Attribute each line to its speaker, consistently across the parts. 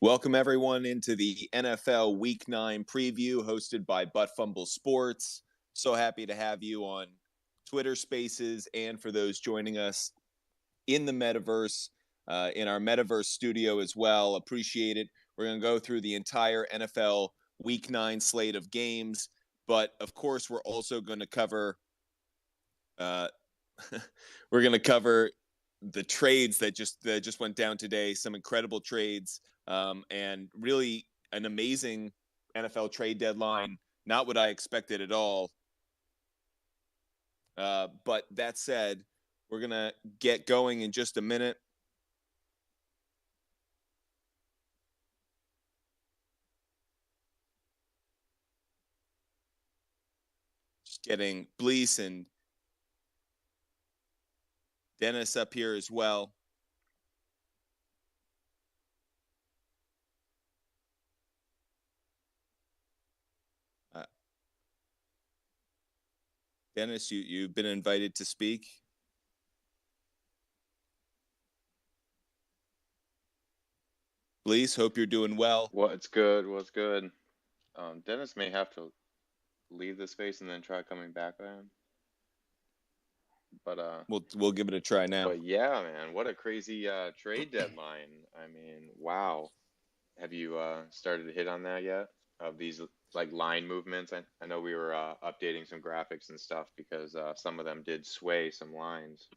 Speaker 1: Welcome, everyone, into the NFL Week 9 preview hosted by Fumble Sports. So happy to have you on Twitter Spaces and for those joining us in the metaverse, in our metaverse studio as well. Appreciate it. We're going to go through the entire NFL Week 9 slate of games. But, of course, we're also going to cover the trades that just went down today, some incredible trades, and really an amazing NFL trade deadline. Not what I expected at all. But that said, we're going to get going in just a minute. Just getting Blease and Dennis up here as well. Dennis, you've been invited to speak. Blease, hope you're doing well.
Speaker 2: What's good? Dennis may have to leave the space and then try coming back on. But
Speaker 1: we'll give it a try now.
Speaker 2: But yeah, man, what a crazy trade deadline. I mean, wow. Have you started to hit on that yet? Of these like line movements? I know we were updating some graphics and stuff because some of them did sway some lines.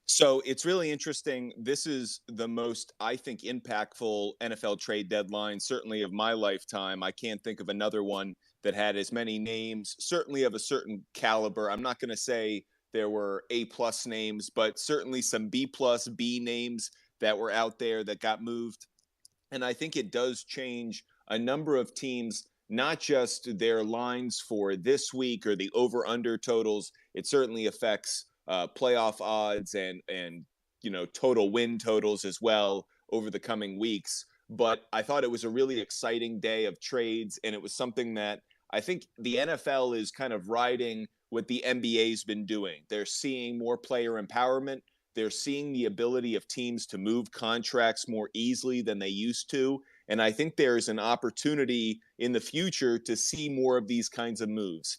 Speaker 1: So it's really interesting. This is the most, I think, impactful NFL trade deadline, certainly of my lifetime. I can't think of another one that had as many names, certainly of a certain caliber. I'm not going to say there were A-plus names, but certainly some B-plus, B names that were out there that got moved. And I think it does change a number of teams, not just their lines for this week or the over-under totals. It certainly affects playoff odds and total win totals as well over the coming weeks. But I thought it was a really exciting day of trades, and it was something that I think the NFL is kind of riding what the NBA's been doing. They're seeing more player empowerment. They're seeing the ability of teams to move contracts more easily than they used to. And I think there's an opportunity in the future to see more of these kinds of moves.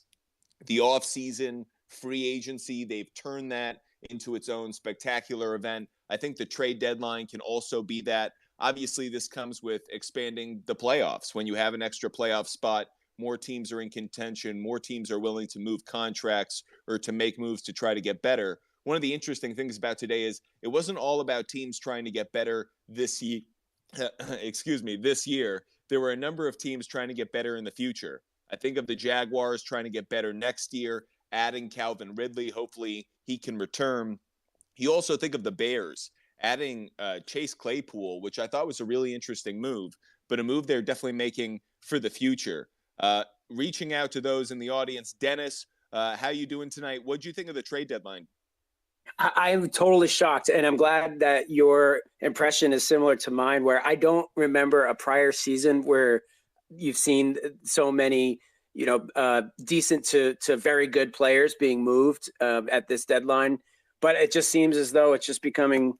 Speaker 1: The offseason, free agency, they've turned that into its own spectacular event. I think the trade deadline can also be that. Obviously, this comes with expanding the playoffs. When you have an extra playoff spot, more teams are in contention, more teams are willing to move contracts or to make moves to try to get better. One of the interesting things about today is it wasn't all about teams trying to get better this year. This year. There were a number of teams trying to get better in the future. I think of the Jaguars trying to get better next year, adding Calvin Ridley. Hopefully he can return. You also think of the Bears adding Chase Claypool, which I thought was a really interesting move, but a move they're definitely making for the future. Reaching out to those in the audience. Dennis, how you doing tonight? What did you think of the trade deadline?
Speaker 3: I'm totally shocked, and I'm glad that your impression is similar to mine, where I don't remember a prior season where you've seen so many, decent to very good players being moved at this deadline. But it just seems as though it's just becoming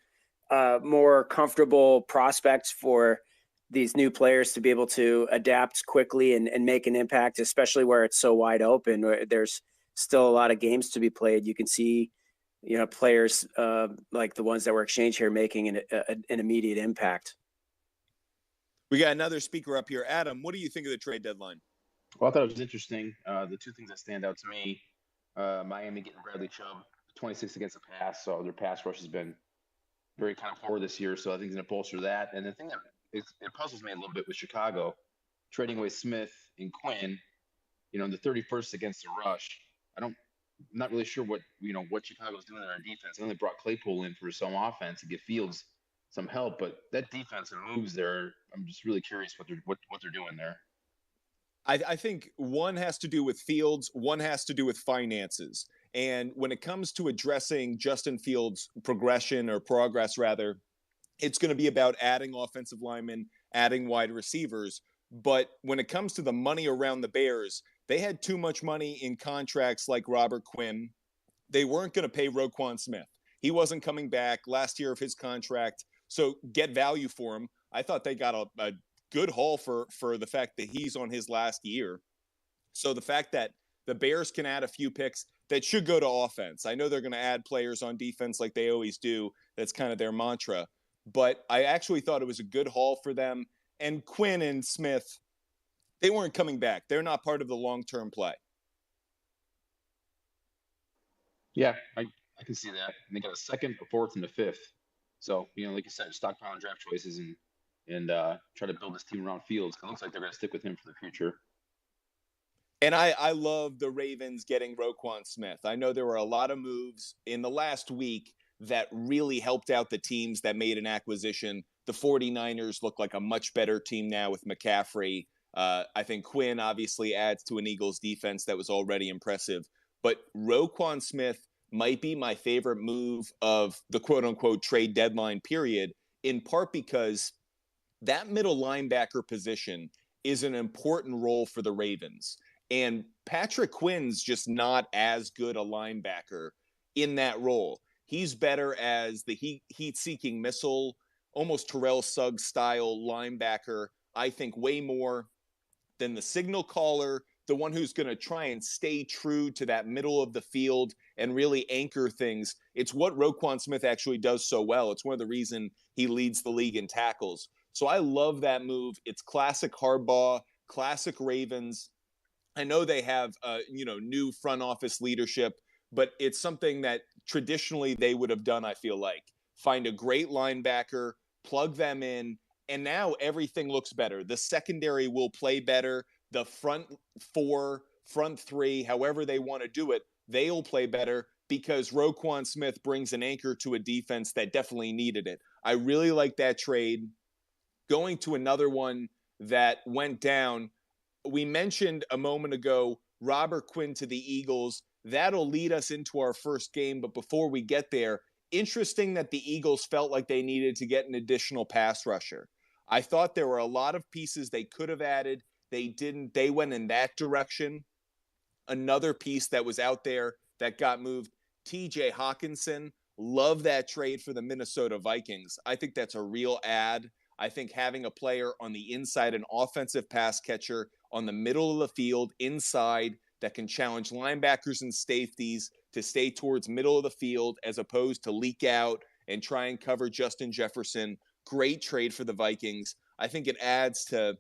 Speaker 3: more comfortable prospects for these new players to be able to adapt quickly and make an impact, especially where it's so wide open, where there's still a lot of games to be played. You can see players like the ones that were exchanged here making an immediate impact.
Speaker 1: We got another speaker up here. Adam, what do you think of the trade deadline?
Speaker 4: Well, I thought it was interesting. The two things that stand out to me, Miami getting Bradley Chubb, 26 against the pass. So their pass rush has been very kind of poor this year. So I think it's going to bolster that. And the thing that it puzzles me a little bit with Chicago, trading away Smith and Quinn, in the 31st against the rush. I'm not really sure what Chicago's doing in our defense. I know they brought Claypool in for some offense to give Fields some help, but that defense and moves there, I'm just really curious what they're doing there.
Speaker 1: I think one has to do with Fields, one has to do with finances. And when it comes to addressing Justin Fields' progress, it's going to be about adding offensive linemen, adding wide receivers. But when it comes to the money around the Bears, they had too much money in contracts like Robert Quinn. They weren't going to pay Roquan Smith. He wasn't coming back last year of his contract. So get value for him. I thought they got a good haul for the fact that he's on his last year. So the fact that the Bears can add a few picks that should go to offense. I know they're going to add players on defense like they always do. That's kind of their mantra. But I actually thought it was a good haul for them. And Quinn and Smith, they weren't coming back. They're not part of the long-term play.
Speaker 4: Yeah, I can see that. And they got a second, a fourth, and a fifth. So, like you said, stockpile draft choices and try to build this team around Fields. It looks like they're going to stick with him for the future.
Speaker 1: And I love the Ravens getting Roquan Smith. I know there were a lot of moves in the last week that really helped out the teams that made an acquisition. The 49ers look like a much better team now with McCaffrey. I think Quinn obviously adds to an Eagles defense that was already impressive. But Roquan Smith might be my favorite move of the quote-unquote trade deadline period, in part because that middle linebacker position is an important role for the Ravens. And Patrick Quinn's just not as good a linebacker in that role. He's better as the heat-seeking missile, almost Terrell Suggs style linebacker, I think way more than the signal caller, the one who's going to try and stay true to that middle of the field and really anchor things. It's what Roquan Smith actually does so well. It's one of the reasons he leads the league in tackles. So I love that move. It's classic Harbaugh, classic Ravens. I know they have, new front office leadership, but it's something that traditionally they would have done, I feel like. Find a great linebacker, plug them in, and now everything looks better. The secondary will play better. The front four, front three, however they want to do it, they'll play better because Roquan Smith brings an anchor to a defense that definitely needed it. I really like that trade. Going to another one that went down, we mentioned a moment ago, Robert Quinn to the Eagles. That'll lead us into our first game. But before we get there, interesting that the Eagles felt like they needed to get an additional pass rusher. I thought there were a lot of pieces they could have added. They didn't. They went in that direction. Another piece that was out there that got moved, TJ Hawkinson. Love that trade for the Minnesota Vikings. I think that's a real add. I think having a player on the inside, an offensive pass catcher on the middle of the field, inside, that can challenge linebackers and safeties to stay towards middle of the field as opposed to leak out and try and cover Justin Jefferson. Great trade for the Vikings. I think it adds to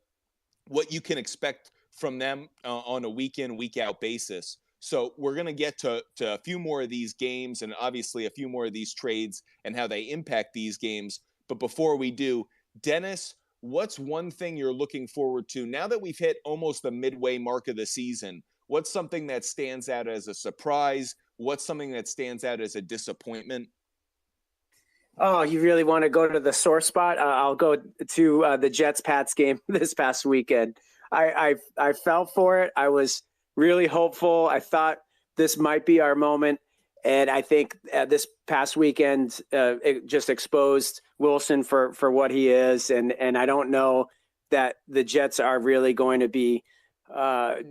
Speaker 1: what you can expect from them on a week-in, week-out basis. So we're going to get to a few more of these games and obviously a few more of these trades and how they impact these games. But before we do, Dennis, what's one thing you're looking forward to now that we've hit almost the midway mark of the season? What's something that stands out as a surprise? What's something that stands out as a disappointment?
Speaker 3: Oh, you really want to go to the sore spot? I'll go to the Jets-Pats game this past weekend. I fell for it. I was really hopeful. I thought this might be our moment. And I think this past weekend it just exposed Wilson for what he is. And I don't know that the Jets are really going to be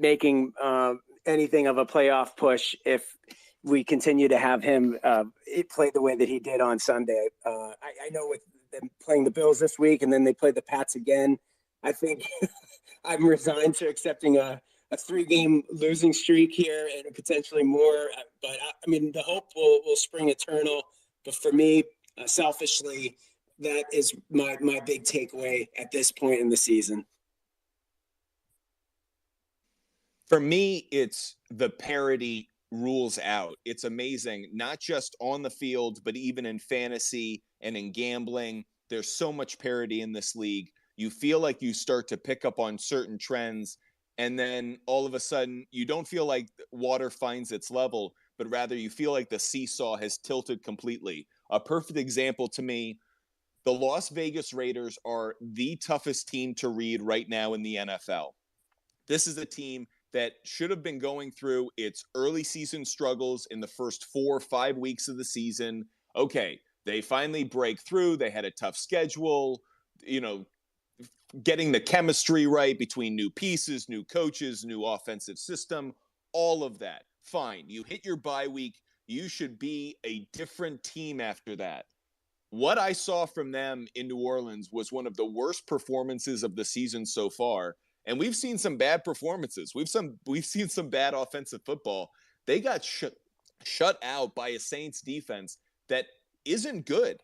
Speaker 3: making anything of a playoff push if we continue to have him play the way that he did on Sunday. I know with them playing the Bills this week and then they play the Pats again, I think I'm resigned to accepting a 3-game losing streak here and potentially more. But I mean, the hope will spring eternal. But for me, selfishly, that is my big takeaway at this point in the season.
Speaker 1: For me, it's the parity rules out. It's amazing, not just on the field, but even in fantasy and in gambling. There's so much parity in this league. You feel like you start to pick up on certain trends, and then all of a sudden you don't feel like water finds its level, but rather you feel like the seesaw has tilted completely. A perfect example to me, the Las Vegas Raiders are the toughest team to read right now in the NFL. This is a team that should have been going through its early season struggles in the first 4 or 5 weeks of the season. Okay, they finally break through. They had a tough schedule, getting the chemistry right between new pieces, new coaches, new offensive system, all of that. Fine. You hit your bye week. You should be a different team after that. what I saw from them in New Orleans was one of the worst performances of the season so far. And we've seen some bad performances. We've seen some bad offensive football. They got shut out by a Saints defense that isn't good.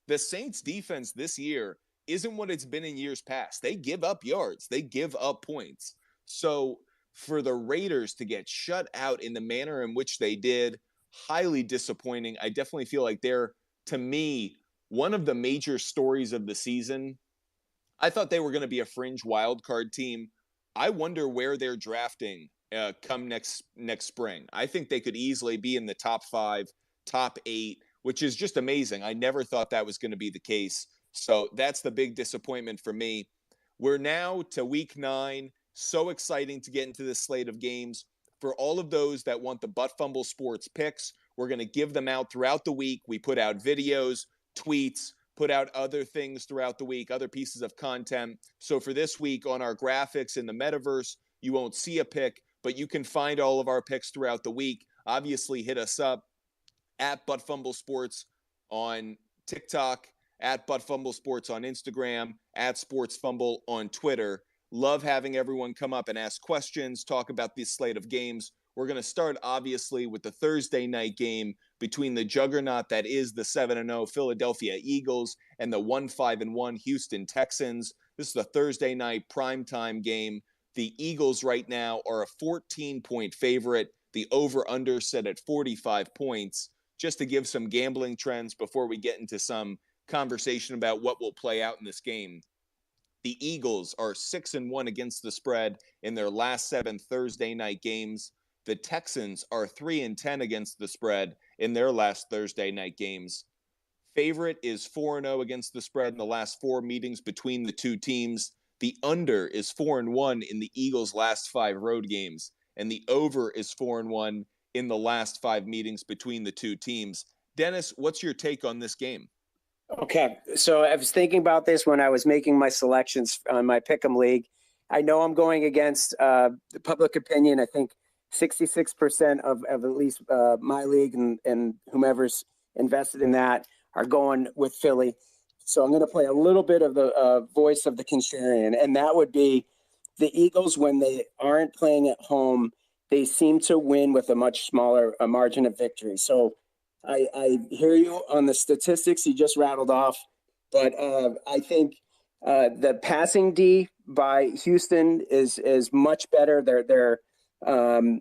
Speaker 1: The Saints defense this year isn't what it's been in years past. They give up yards. They give up points. So for the Raiders to get shut out in the manner in which they did, highly disappointing. I definitely feel like they're, to me, one of the major stories of the season. I thought they were going to be a fringe wild card team. I wonder where they're drafting come next spring. I think they could easily be in the top 5, top 8, which is just amazing. I never thought that was going to be the case. So that's the big disappointment for me. We're now to week 9. So exciting to get into this slate of games. For all of those that want the Butt Fumble Sports picks, we're going to give them out throughout the week. We put out videos, tweets, put out other things throughout the week, other pieces of content. So for this week on our graphics in the metaverse, you won't see a pick, but you can find all of our picks throughout the week. Obviously, hit us up at Butt Fumble Sports on TikTok, at Butt Fumble Sports on Instagram, at Sports Fumble on Twitter. Love having everyone come up and ask questions, talk about this slate of games. We're going to start, obviously, with the Thursday night game between the juggernaut that is the 7-0 Philadelphia Eagles and the 1-5-1 Houston Texans. This is the Thursday night primetime game. The Eagles right now are a 14-point favorite. The over-under set at 45 points. Just to give some gambling trends before we get into some conversation about what will play out in this game. The Eagles are 6-1 against the spread in their last 7 Thursday night games. The Texans are 3-10 against the spread in their last Thursday night games. Favorite is 4-0 against the spread in the last 4 meetings between the two teams. The under is 4-1 in the Eagles' last 5 road games, and the over is 4-1 in the last 5 meetings between the two teams. Dennis, what's your take on this game?
Speaker 3: Okay, so I was thinking about this when I was making my selections on my Pick'em League. I know I'm going against the public opinion. I think 66% of at least my league and whomever's invested in that are going with Philly. So I'm going to play a little bit of the voice of the contrarian, and that would be the Eagles when they aren't playing at home. They seem to win with a much smaller margin of victory. So I hear you on the statistics you just rattled off, but I think the passing D by Houston is much better. As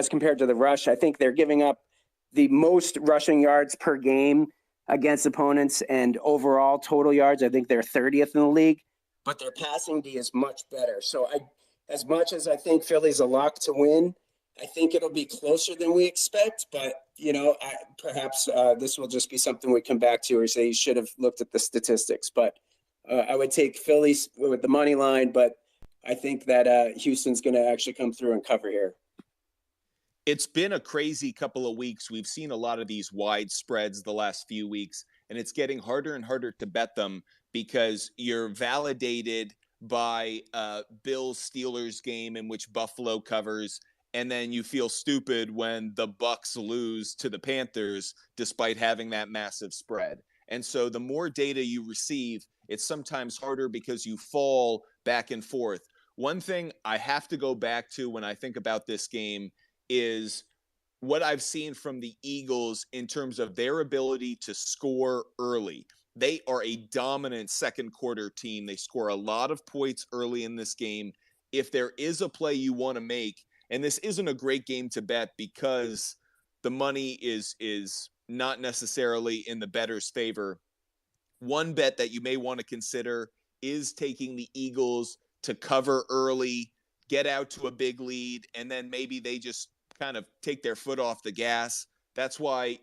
Speaker 3: compared to the rush, I think they're giving up the most rushing yards per game against opponents, and overall total yards, I think they're 30th in the league, but their passing D is much better. So as much as I think Philly's a lock to win, I think it'll be closer than we expect, but perhaps this will just be something we come back to or say you should have looked at the statistics. But I would take Phillies with the money line, but I think that Houston's going to actually come through and cover here.
Speaker 1: It's been a crazy couple of weeks. We've seen a lot of these wide spreads the last few weeks, and it's getting harder and harder to bet them because you're validated by Bills-Steelers game in which Buffalo covers, and then you feel stupid when the Bucs lose to the Panthers despite having that massive spread. And so the more data you receive, it's sometimes harder because you fall back and forth. One thing I have to go back to when I think about this game is what I've seen from the Eagles in terms of their ability to score early. They are a dominant second quarter team. They score a lot of points early in this game. If there is a play you want to make, and this isn't a great game to bet because the money is not necessarily in the bettor's favor, one bet that you may want to consider is taking the Eagles to cover early, get out to a big lead, and then maybe they just kind of take their foot off the gas. That's why,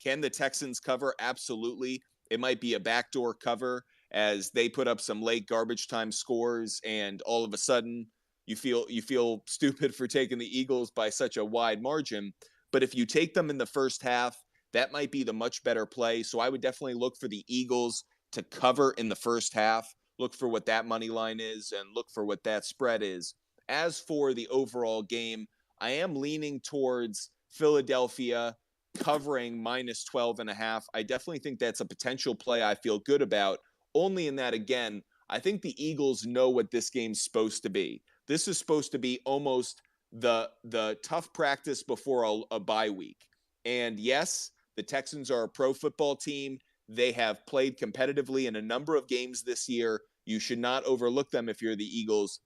Speaker 1: can the Texans cover? Absolutely. It might be a backdoor cover as they put up some late garbage time scores, and all of a sudden you feel stupid for taking the Eagles by such a wide margin. But if you take them in the first half, that might be the much better play. So I would definitely look for the Eagles to cover in the first half, look for what that money line is, and look for what that spread is. As for the overall game, I am leaning towards Philadelphia. covering minus 12.5. I definitely think that's a potential play I feel good about. Only in that, again, I think the Eagles know what this game's supposed to be. This is supposed to be almost the tough practice before a bye week. And yes, the Texans are a pro football team. They have played competitively in a number of games this year. You should not overlook them if you're the Eagles.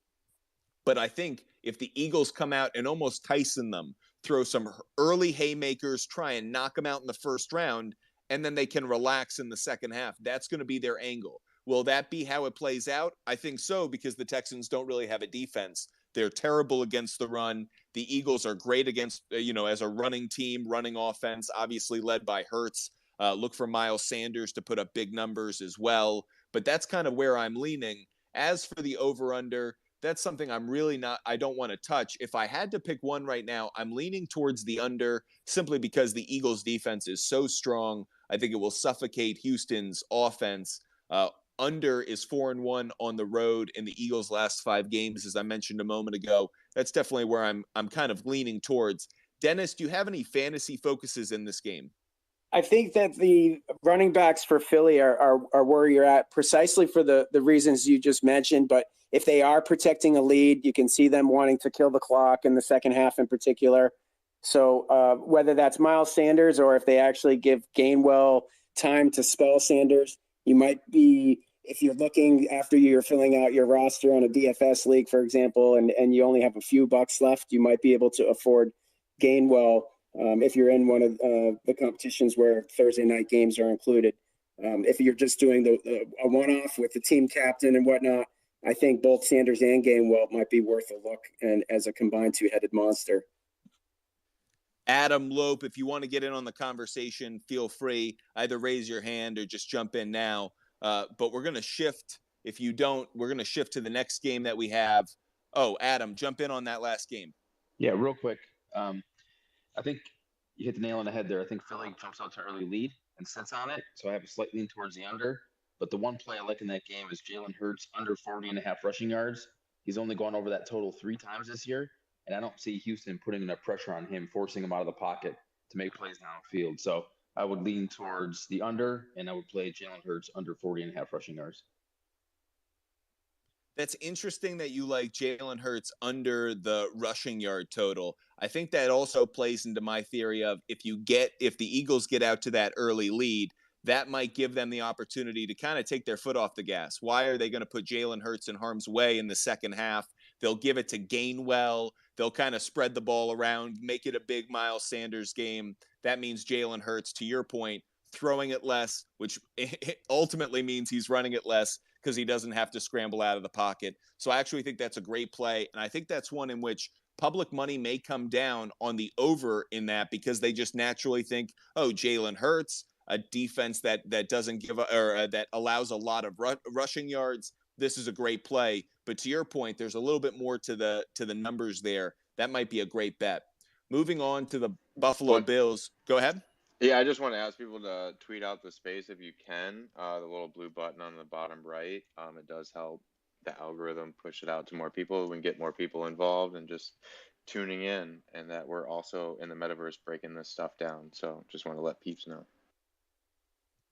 Speaker 1: But I think if the Eagles come out and almost Tyson them, throw some early haymakers, try and knock them out in the first round, and then they can relax in the second half, that's going to be their angle. Will that be how it plays out? I think so, because the Texans don't really have a defense. They're terrible against the run. The Eagles are great against, as a running team, running offense, obviously led by Hurts. Look for Miles Sanders to put up big numbers as well. But that's kind of where I'm leaning. As for the over-under, that's something I don't want to touch. If I had to pick one right now, I'm leaning towards the under simply because the Eagles defense is so strong. I think it will suffocate Houston's offense. Under is 4-1 on the road in the Eagles' last 5 games, as I mentioned a moment ago. That's definitely where I'm kind of leaning towards. Dennis, do you have any fantasy focuses in this game?
Speaker 3: I think that the running backs for Philly are where you're at precisely for the reasons you just mentioned. But if they are protecting a lead, you can see them wanting to kill the clock in the second half in particular. So whether that's Miles Sanders or if they actually give Gainwell time to spell Sanders, you might be, if you're looking after you're filling out your roster on a DFS league, for example, and you only have a few bucks left, you might be able to afford Gainwell. If you're in one of the competitions where Thursday night games are included. If you're just doing a one-off with the team captain and whatnot, I think both Sanders and Gainwell might be worth a look and as a combined two-headed monster.
Speaker 1: Adam Lope, if you want to get in on the conversation, feel free. Either raise your hand or just jump in now. But we're going to shift. If you don't, we're going to shift to the next game that we have. Oh, Adam, jump in on that last game.
Speaker 4: Yeah, real quick. I think you hit the nail on the head there. I think Philly jumps out to an early lead and sits on it. So I have a slight lean towards the under. But the one play I like in that game is Jalen Hurts under 40.5 rushing yards. He's only gone over that total 3 times this year. And I don't see Houston putting enough pressure on him, forcing him out of the pocket to make plays downfield. So I would lean towards the under, and I would play Jalen Hurts under 40.5 rushing yards.
Speaker 1: That's interesting that you like Jalen Hurts under the rushing yard total. I think that also plays into my theory of if the Eagles get out to that early lead, that might give them the opportunity to kind of take their foot off the gas. Why are they going to put Jalen Hurts in harm's way in the second half? They'll give it to Gainwell. They'll kind of spread the ball around, make it a big Miles Sanders game. That means Jalen Hurts, to your point, throwing it less, which ultimately means he's running it less because he doesn't have to scramble out of the pocket. So I actually think that's a great play. And I think that's one in which public money may come down on the over in that because they just naturally think, oh, Jalen Hurts, a defense that doesn't give that allows a lot of rushing yards. This is a great play. But to your point, there's a little bit more to the numbers there. That might be a great bet. Moving on to the Buffalo Bills. Go ahead.
Speaker 2: Yeah, I just want to ask people to tweet out the space if you can. The little blue button on the bottom right. It does help the algorithm push it out to more people. We can get more people involved and just tuning in, and that we're also in the metaverse breaking this stuff down. So just want to let peeps know.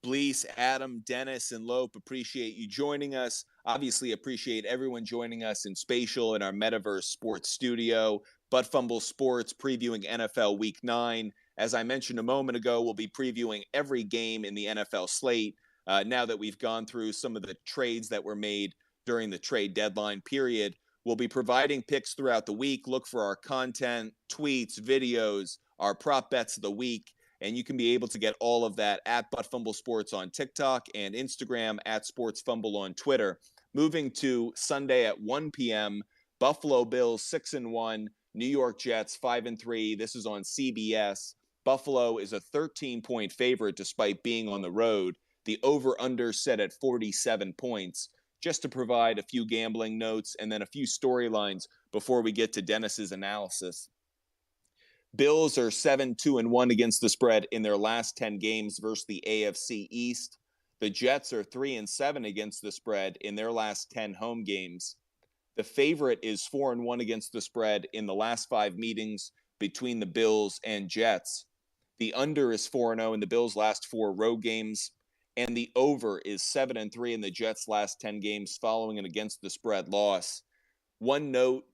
Speaker 1: Blease, Adam, Dennis, and Lope, appreciate you joining us. Obviously, appreciate everyone joining us in Spatial in our Metaverse Sports Studio. Butt Fumble Sports previewing NFL Week 9. As I mentioned a moment ago, we'll be previewing every game in the NFL slate now that we've gone through some of the trades that were made during the trade deadline period. We'll be providing picks throughout the week. Look for our content, tweets, videos, our prop bets of the week. And you can be able to get all of that at Butt Fumble Sports on TikTok and Instagram, at Sports Fumble on Twitter. Moving to Sunday at 1 p.m., Buffalo Bills 6-1, New York Jets 5-3. This is on CBS. Buffalo is a 13-point favorite despite being on the road. The over-under set at 47 points. Just to provide a few gambling notes and then a few storylines before we get to Dennis's analysis. Bills are 7-2-1 against the spread in their last 10 games versus the AFC East. The Jets are 3-7 against the spread in their last 10 home games. The favorite is 4-1 against the spread in the last 5 meetings between the Bills and Jets. The under is 4-0 in the Bills' last 4 road games. And the over is 7-3 in the Jets' last 10 games following an against the spread loss. One note,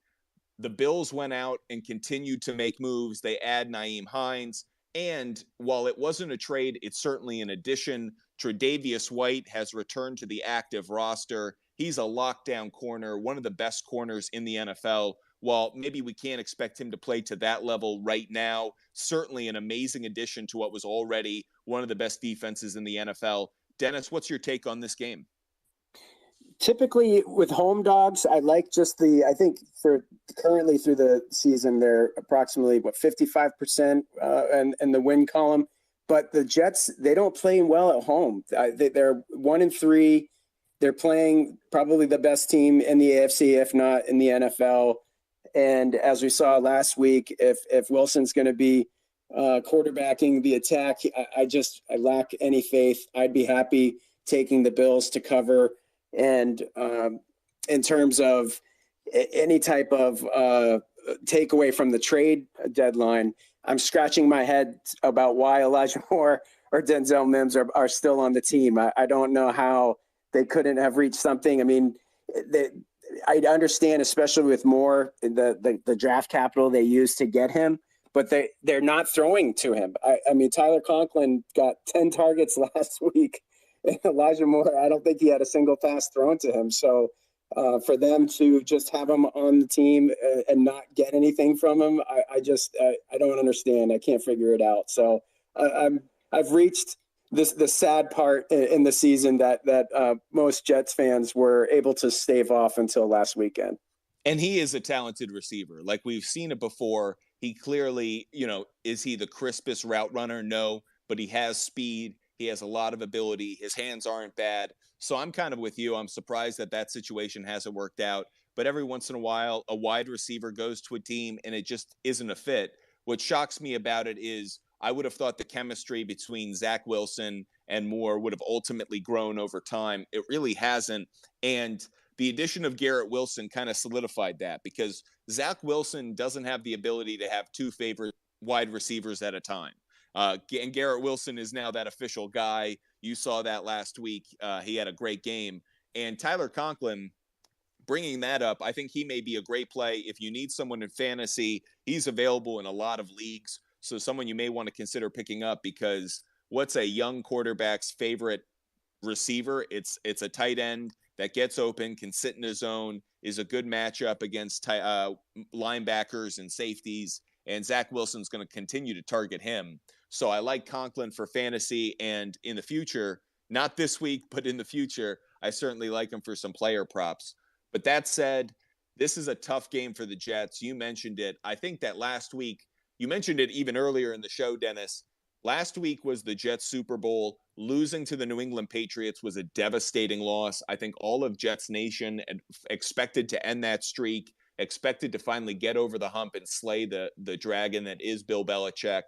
Speaker 1: the Bills went out and continued to make moves. They add Nyheim Hines. And while it wasn't a trade, it's certainly an addition. Tre'Davious White has returned to the active roster. He's a lockdown corner, one of the best corners in the NFL. While maybe we can't expect him to play to that level right now, certainly an amazing addition to what was already one of the best defenses in the NFL. Dennis, what's your take on this game?
Speaker 3: Typically with home dogs, I like just I think for currently through the season, they're approximately 55% in the win column. But the Jets, they don't play well at home. They're 1-3. They're playing probably the best team in the AFC, if not in the NFL. And as we saw last week, if Wilson's going to be quarterbacking the attack, I lack any faith. I'd be happy taking the Bills to cover. And in terms of any type of takeaway from the trade deadline, I'm scratching my head about why Elijah Moore or Denzel Mims are still on the team. I don't know how they couldn't have reached something. I mean, I understand, especially with Moore, the draft capital they used to get him, but they're not throwing to him. I mean, Tyler Conklin got 10 targets last week. Elijah Moore, I don't think he had a single pass thrown to him. So for them to just have him on the team and not get anything from him, I don't understand. I can't figure it out. So I've reached the sad part in the season that most Jets fans were able to stave off until last weekend.
Speaker 1: And he is a talented receiver. Like we've seen it before. He clearly, is he the crispest route runner? No, but he has speed. He has a lot of ability. His hands aren't bad. So I'm kind of with you. I'm surprised that situation hasn't worked out. But every once in a while, a wide receiver goes to a team and it just isn't a fit. What shocks me about it is I would have thought the chemistry between Zach Wilson and Moore would have ultimately grown over time. It really hasn't. And the addition of Garrett Wilson kind of solidified that because Zach Wilson doesn't have the ability to have 2 favorite wide receivers at a time. And Garrett Wilson is now that official guy. You saw that last week. He had a great game. And Tyler Conklin, bringing that up, I think he may be a great play. If you need someone in fantasy, he's available in a lot of leagues. So someone you may want to consider picking up because what's a young quarterback's favorite receiver? It's a tight end that gets open, can sit in his zone, is a good matchup against linebackers and safeties. And Zach Wilson's going to continue to target him. So I like Conklin for fantasy, and in the future, not this week, but in the future, I certainly like him for some player props. But that said, this is a tough game for the Jets. You mentioned it. I think that last week, you mentioned it even earlier in the show, Dennis. Last week was the Jets Super Bowl. Losing to the New England Patriots was a devastating loss. I think all of Jets Nation expected to end that streak, expected to finally get over the hump and slay the dragon that is Bill Belichick.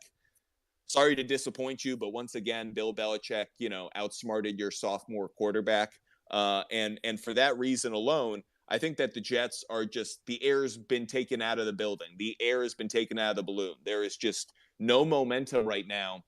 Speaker 1: Sorry to disappoint you, but once again, Bill Belichick, outsmarted your sophomore quarterback. And for that reason alone, I think that the Jets are just, the air's been taken out of the building. The air has been taken out of the balloon. There is just no momentum right now.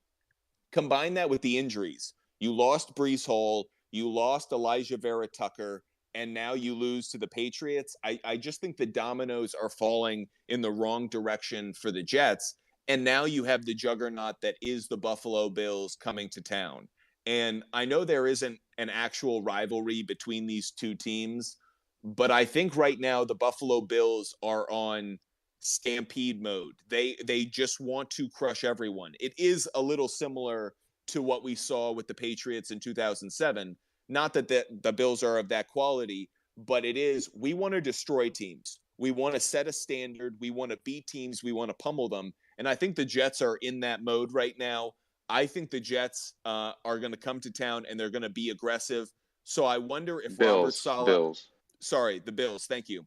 Speaker 1: Combine that with the injuries. You lost Breece Hall, you lost Elijah Vera Tucker, and now you lose to the Patriots. I just think the dominoes are falling in the wrong direction for the Jets. And now you have the juggernaut that is the Buffalo Bills coming to town. And I know there isn't an actual rivalry between these two teams, but I think right now the Buffalo Bills are on stampede mode. They just want to crush everyone. It is a little similar to what we saw with the Patriots in 2007. Not that the Bills are of that quality, but it is, we want to destroy teams. We want to set a standard. We want to beat teams. We want to pummel them. And I think the Jets are in that mode right now. I think the Jets are going to come to town and they're going to be aggressive. So I wonder if Robert Saleh... Sorry, the Bills. Thank you.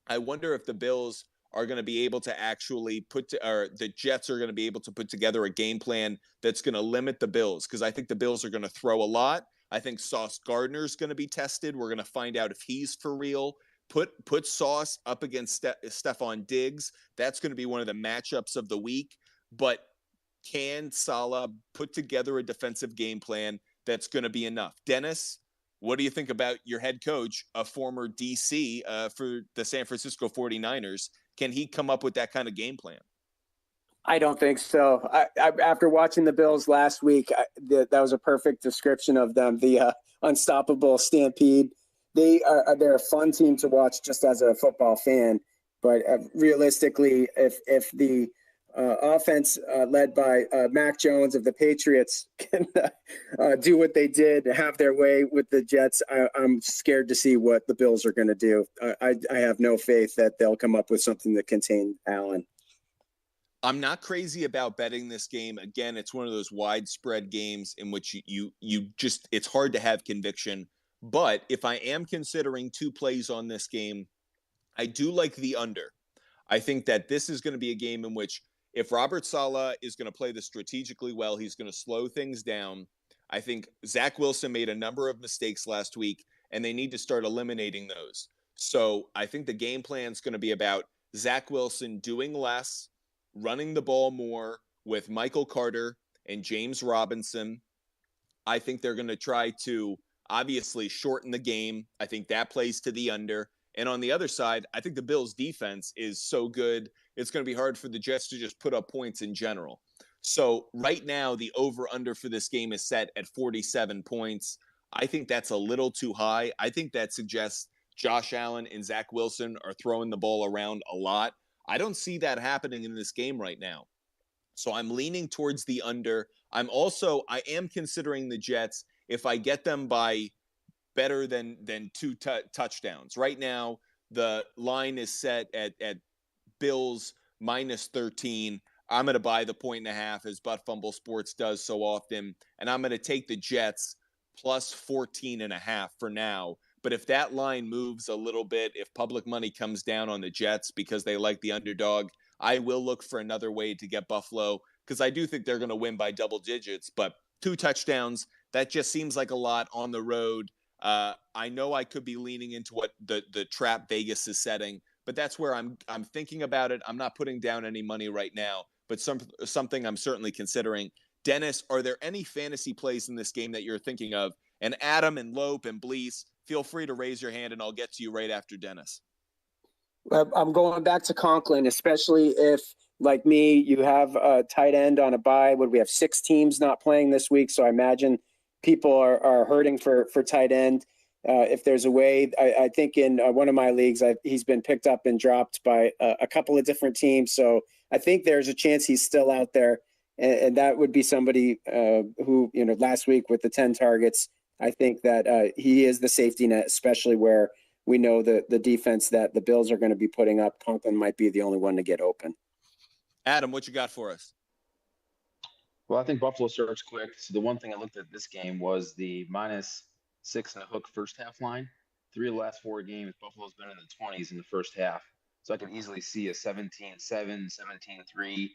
Speaker 1: I wonder if the Bills are going to be able to actually the Jets are going to be able to put together a game plan that's going to limit the Bills, because I think the Bills are going to throw a lot. I think Sauce Gardner's going to be tested. We're going to find out if he's for real. Put Sauce up against Stephon Diggs. That's going to be one of the matchups of the week. But can Saleh put together a defensive game plan that's going to be enough? Dennis, what do you think about your head coach, a former DC for the San Francisco 49ers? Can he come up with that kind of game plan?
Speaker 3: I don't think so. After watching the Bills last week, that was a perfect description of them, the unstoppable stampede. They're a fun team to watch just as a football fan. But realistically, if the offense led by Mac Jones of the Patriots can do what they did, have their way with the Jets, I'm scared to see what the Bills are going to do. I have no faith that they'll come up with something that contains Allen.
Speaker 1: I'm not crazy about betting this game. Again, it's one of those widespread games in which you just, it's hard to have conviction. But if I am considering two plays on this game, I do like the under. I think that this is going to be a game in which if Robert Saleh is going to play this strategically well, he's going to slow things down. I think Zach Wilson made a number of mistakes last week, and they need to start eliminating those. So I think the game plan is going to be about Zach Wilson doing less, running the ball more with Michael Carter and James Robinson. I think they're going to try to obviously shorten the game. I think that plays to the under. And on the other side, I think the Bills' defense is so good, it's going to be hard for the Jets to just put up points in general. So right now, the over-under for this game is set at 47 points. I think that's a little too high. I think that suggests Josh Allen and Zach Wilson are throwing the ball around a lot. I don't see that happening in this game right now. So I'm leaning towards the under. I am considering the Jets if I get them by better than two touchdowns. Right now, the line is set at Bills minus 13. I'm going to buy the 1.5 as Butt Fumble Sports does so often. And I'm going to take the Jets plus 14.5 for now. But if that line moves a little bit, if public money comes down on the Jets because they like the underdog, I will look for another way to get Buffalo because I do think they're going to win by double digits. But 2 touchdowns, that just seems like a lot on the road. I know I could be leaning into what the trap Vegas is setting, but that's where I'm thinking about it. I'm not putting down any money right now, but something I'm certainly considering. Dennis, are there any fantasy plays in this game that you're thinking of? And Adam and Lope and Blease, feel free to raise your hand and I'll get to you right after Dennis.
Speaker 3: I'm going back to Conklin, especially if, like me, you have a tight end on a bye. Would we have 6 teams not playing this week? So I imagine people are hurting for tight end. If there's a way, I think in one of my leagues, he's been picked up and dropped by a couple of different teams. So I think there's a chance he's still out there. And that would be somebody who, last week with the 10 targets, I think that he is the safety net, especially where we know the defense that the Bills are going to be putting up. Conklin might be the only one to get open.
Speaker 1: Adam, what you got for us?
Speaker 4: Well, I think Buffalo starts quick. So the one thing I looked at this game was the -6 and a hook first half line. 3 of the last 4 games, Buffalo's been in the 20s in the first half. So I can easily see a 17-7, 17-3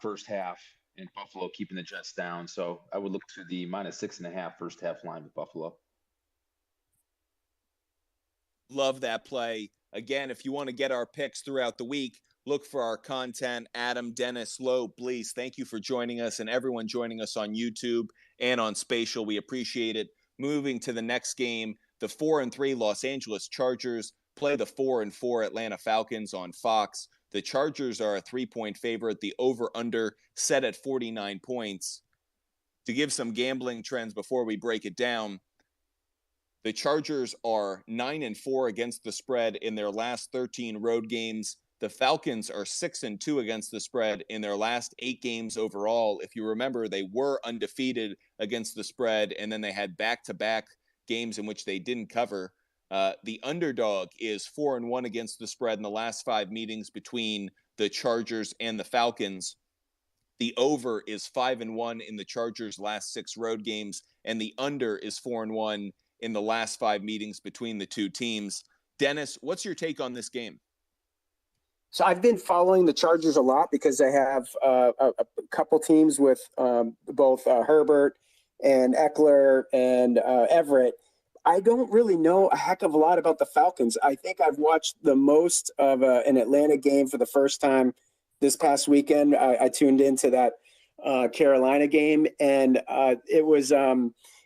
Speaker 4: first half and Buffalo keeping the Jets down. So I would look to the -6.5 first half line with Buffalo.
Speaker 1: Love that play. Again, if you want to get our picks throughout the week, look for our content. Adam, Dennis, Lowe, Blease, thank you for joining us and everyone joining us on YouTube and on Spatial. We appreciate it. Moving to the next game, the 4-3 Los Angeles Chargers play the 4-4 Atlanta Falcons on Fox. The Chargers are a 3-point favorite. The over-under set at 49 points. To give some gambling trends before we break it down, the Chargers are 9-4 against the spread in their last 13 road games. The Falcons are 6-2 against the spread in their last 8 games overall. If you remember, they were undefeated against the spread, and then they had back-to-back games in which they didn't cover. The underdog is 4-1 against the spread in the last 5 meetings between the Chargers and the Falcons. The over is 5-1 in the Chargers' last 6 road games, and the under is 4-1 in the last 5 meetings between the two teams. Dennis, what's your take on this game?
Speaker 3: So I've been following the Chargers a lot because they have a couple teams with both Herbert and Eckler and Everett. I don't really know a heck of a lot about the Falcons. I think I've watched the most of an Atlanta game for the first time this past weekend. I tuned into that Carolina game, and it was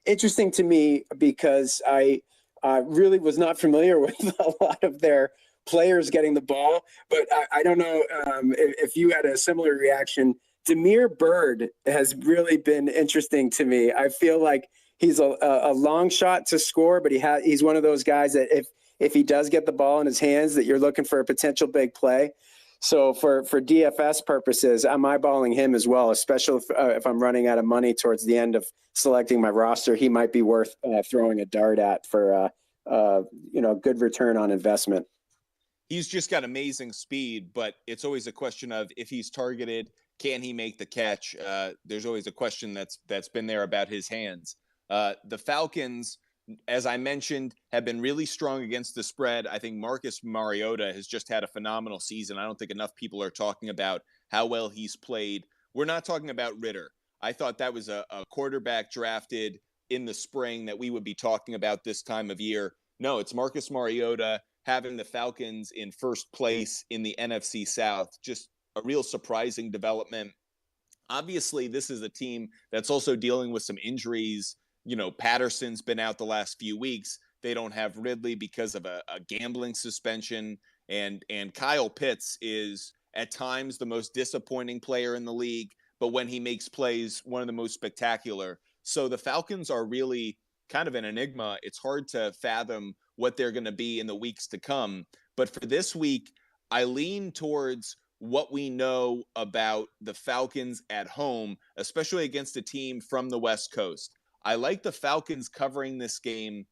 Speaker 3: interesting to me because I really was not familiar with a lot of their players getting the ball, but I don't know if you had a similar reaction. Demir Bird has really been interesting to me. I feel like he's a long shot to score, but he's one of those guys that if he does get the ball in his hands, that you're looking for a potential big play. So for DFS purposes, I'm eyeballing him as well, especially if I'm running out of money towards the end of selecting my roster. He might be worth throwing a dart at for good return on investment.
Speaker 1: He's just got amazing speed, but it's always a question of if he's targeted, can he make the catch? There's always a question that's been there about his hands. The Falcons, as I mentioned, have been really strong against the spread. I think Marcus Mariota has just had a phenomenal season. I don't think enough people are talking about how well he's played. We're not talking about Ritter. I thought that was a quarterback drafted in the spring that we would be talking about this time of year. No, it's Marcus Mariota having the Falcons in first place in the NFC South. Just a real surprising development. Obviously, this is a team that's also dealing with some injuries. Patterson's been out the last few weeks. They don't have Ridley because of a gambling suspension. And Kyle Pitts is at times the most disappointing player in the league, but when he makes plays, one of the most spectacular. So the Falcons are really kind of an enigma. It's hard to fathom what they're going to be in the weeks to come. But for this week, I lean towards what we know about the Falcons at home, especially against a team from the West Coast. I like the Falcons covering this game.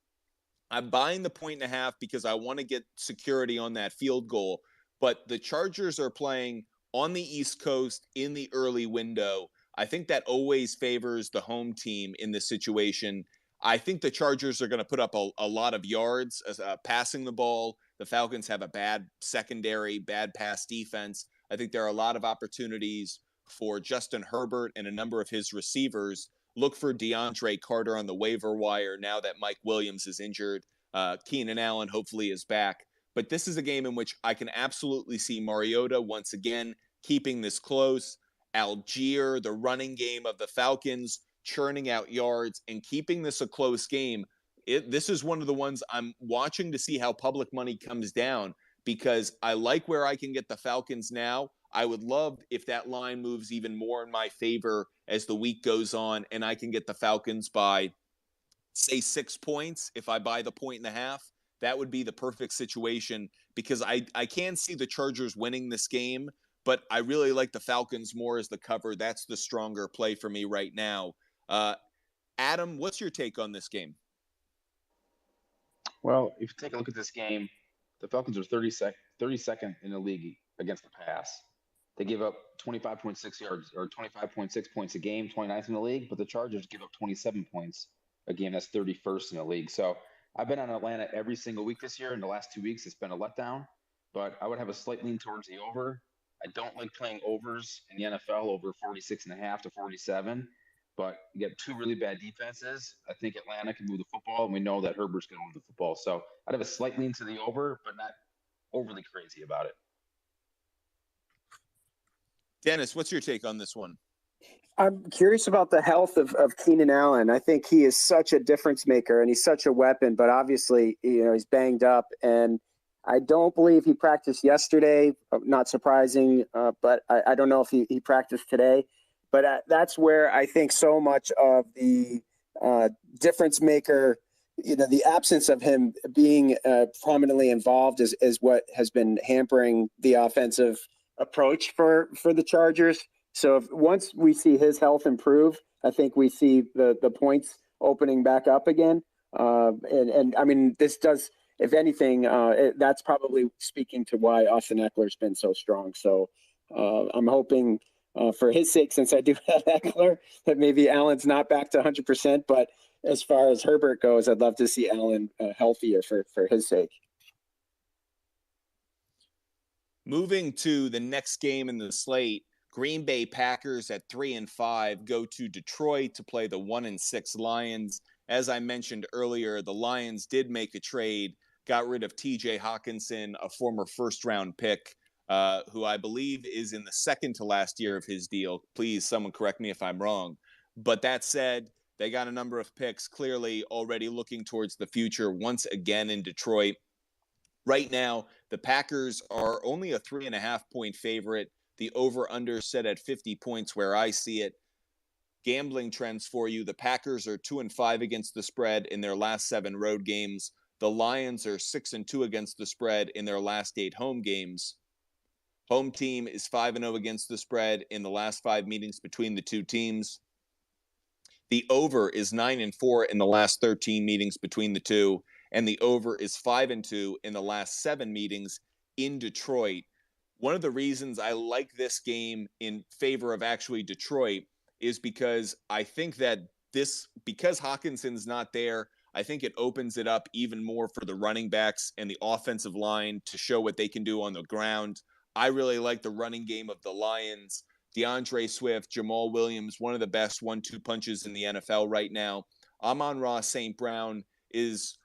Speaker 1: I'm buying the 1.5 because I want to get security on that field goal. But the Chargers are playing on the East Coast in the early window. I think that always favors the home team in this situation. I think the Chargers are going to put up a lot of yards passing the ball. The Falcons have a bad secondary, bad pass defense. I think there are a lot of opportunities for Justin Herbert and a number of his receivers. Look for DeAndre Carter on the waiver wire now that Mike Williams is injured. Keenan Allen hopefully is back. But this is a game in which I can absolutely see Mariota once again keeping this close. Algier, the running game of the Falcons, churning out yards and keeping this a close game. This is one of the ones I'm watching to see how public money comes down because I like where I can get the Falcons now. I would love if that line moves even more in my favor as the week goes on and I can get the Falcons by, say, 6 points. If I buy the 1.5, that would be the perfect situation because I can see the Chargers winning this game, but I really like the Falcons more as the cover. That's the stronger play for me right now. Adam, what's your take on this game?
Speaker 4: Well, if you take a look at this game, the Falcons are 32nd in the league against the pass. They give up 25.6 yards or 25.6 points a game, 29th in the league, but the Chargers give up 27 points a game. That's 31st in the league. So I've been on Atlanta every single week this year. In the last 2 weeks, it's been a letdown, but I would have a slight lean towards the over. I don't like playing overs in the NFL over 46.5 to 47, but you get two really bad defenses. I think Atlanta can move the football, and we know that Herbert's going to move the football. So I'd have a slight lean to the over, but not overly crazy about it.
Speaker 1: Dennis, what's your take on this one?
Speaker 3: I'm curious about the health of Keenan Allen. I think he is such a difference maker and he's such a weapon, but obviously, he's banged up and I don't believe he practiced yesterday. Not surprising, but I don't know if he practiced today. But that's where I think so much of the difference maker, the absence of him being prominently involved is what has been hampering the offensive approach for the Chargers. So once we see his health improve, I think we see the points opening back up again. And I mean, this does, if anything, that's probably speaking to why Austin Eckler's been so strong. So I'm hoping for his sake, since I do have Eckler, that maybe Allen's not back to 100%. But as far as Herbert goes, I'd love to see Allen healthier for his sake.
Speaker 1: Moving to the next game in the slate, Green Bay Packers at 3-5 go to Detroit to play the 1-6 Lions. As I mentioned earlier, the Lions did make a trade, got rid of TJ Hawkinson, a former first-round pick. who I believe is in the second to last year of his deal. Please, someone correct me if I'm wrong. But that said, they got a number of picks, clearly already looking towards the future once again in Detroit. Right now, the Packers are only a 3.5-point favorite. The over-under set at 50 points where I see it. Gambling trends for you. The Packers are 2-5 against the spread in their last 7 road games. The Lions are 6-2 against the spread in their last 8 home games. Home team is 5-0 against the spread in the last 5 meetings between the two teams. The over is 9-4 in the last 13 meetings between the two, and the over is 5-2 in the last 7 meetings in Detroit. One of the reasons I like this game in favor of actually Detroit is because I think that because Hawkinson's not there, I think it opens it up even more for the running backs and the offensive line to show what they can do on the ground. I really like the running game of the Lions. DeAndre Swift, Jamal Williams, one of the best 1-2 punches in the NFL right now. Amon-Ra St. Brown is,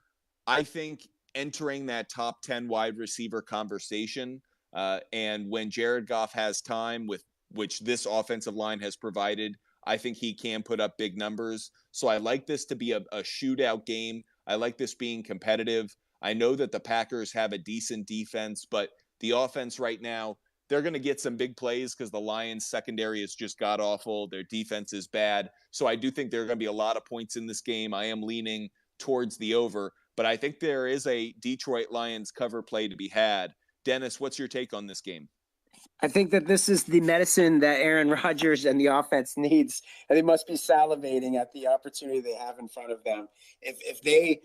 Speaker 1: I think, entering that top 10 wide receiver conversation. And when Jared Goff has time, with which this offensive line has provided, I think he can put up big numbers. So I like this to be a shootout game. I like this being competitive. I know that the Packers have a decent defense, but the offense right now, they're going to get some big plays because the Lions secondary is just god awful. Their defense is bad. So I do think there are going to be a lot of points in this game. I am leaning towards the over, but I think there is a Detroit Lions cover play to be had. Dennis, what's your take on this game?
Speaker 3: I think that this is the medicine that Aaron Rodgers and the offense needs, and they must be salivating at the opportunity they have in front of them. If they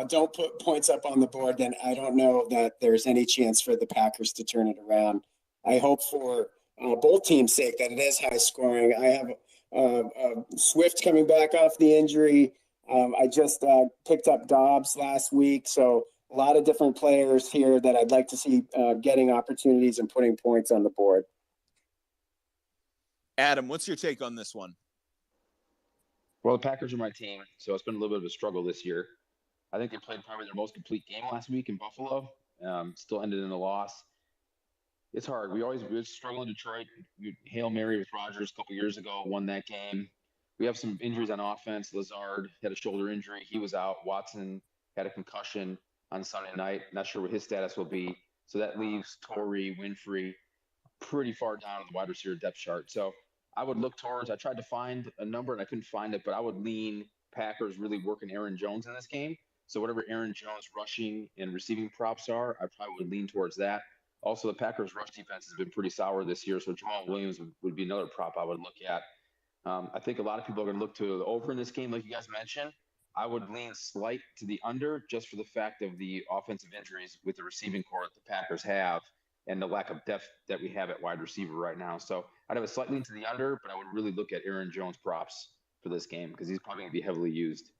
Speaker 3: don't put points up on the board, then I don't know that there's any chance for the Packers to turn it around. I hope for both teams' sake that it is high scoring. I have Swift coming back off the injury. I just picked up Dobbs last week, so a lot of different players here that I'd like to see getting opportunities and putting points on the board.
Speaker 1: Adam, what's your take on this one?
Speaker 4: Well, the Packers are my team, so it's been a little bit of a struggle this year. I think they played probably their most complete game last week in Buffalo. Still ended in a loss. It's hard. We struggle in Detroit. Hail Mary with Rodgers a couple years ago, won that game. We have some injuries on offense. Lazard had a shoulder injury. He was out. Watson had a concussion on Sunday night. Not sure what his status will be. So that leaves Torrey, Winfrey pretty far down on the wide receiver depth chart. So I would look towards, I tried to find a number and I couldn't find it, but I would lean Packers really working Aaron Jones in this game. So whatever Aaron Jones rushing and receiving props are, I probably would lean towards that. Also, the Packers' rush defense has been pretty sour this year, so Jamal Williams would be another prop I would look at. I think a lot of people are going to look to the over in this game, like you guys mentioned. I would lean slight to the under just for the fact of the offensive injuries with the receiving core that the Packers have and the lack of depth that we have at wide receiver right now. So I'd have a slight lean to the under, but I would really look at Aaron Jones props for this game because he's probably going to be heavily used.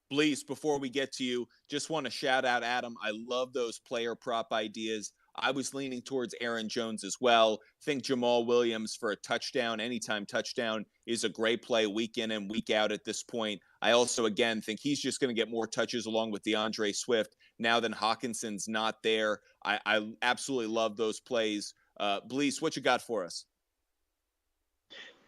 Speaker 1: Blease, before we get to you, just want to shout out Adam. I love those player prop ideas. I was leaning towards Aaron Jones as well. Think Jamal Williams for a touchdown, anytime touchdown, is a great play week in and week out at this point. I also, again, think he's just going to get more touches along with DeAndre Swift now that Hawkinson's not there. I absolutely love those plays. Blease, what you got for us?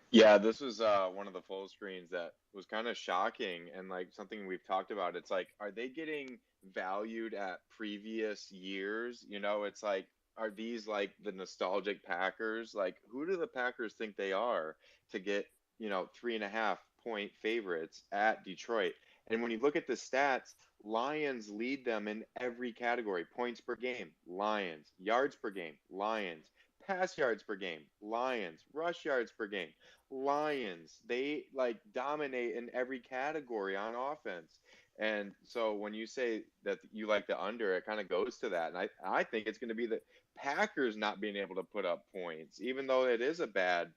Speaker 2: Yeah, this was one of the full screens that was kind of shocking and like something we've talked about. It's like, are they getting valued at previous years? You know, it's like, are these like the nostalgic Packers? Like, who do the Packers think they are to get, 3.5-point favorites at Detroit? And when you look at the stats, Lions lead them in every category. Points per game, Lions. Yards per game, Lions. Pass yards per game, Lions. Rush yards per game, Lions. They like dominate in every category on offense. And so when you say that you like the under, it kind of goes to that. And I think it's going to be the Packers not being able to put up points, even though it is a bad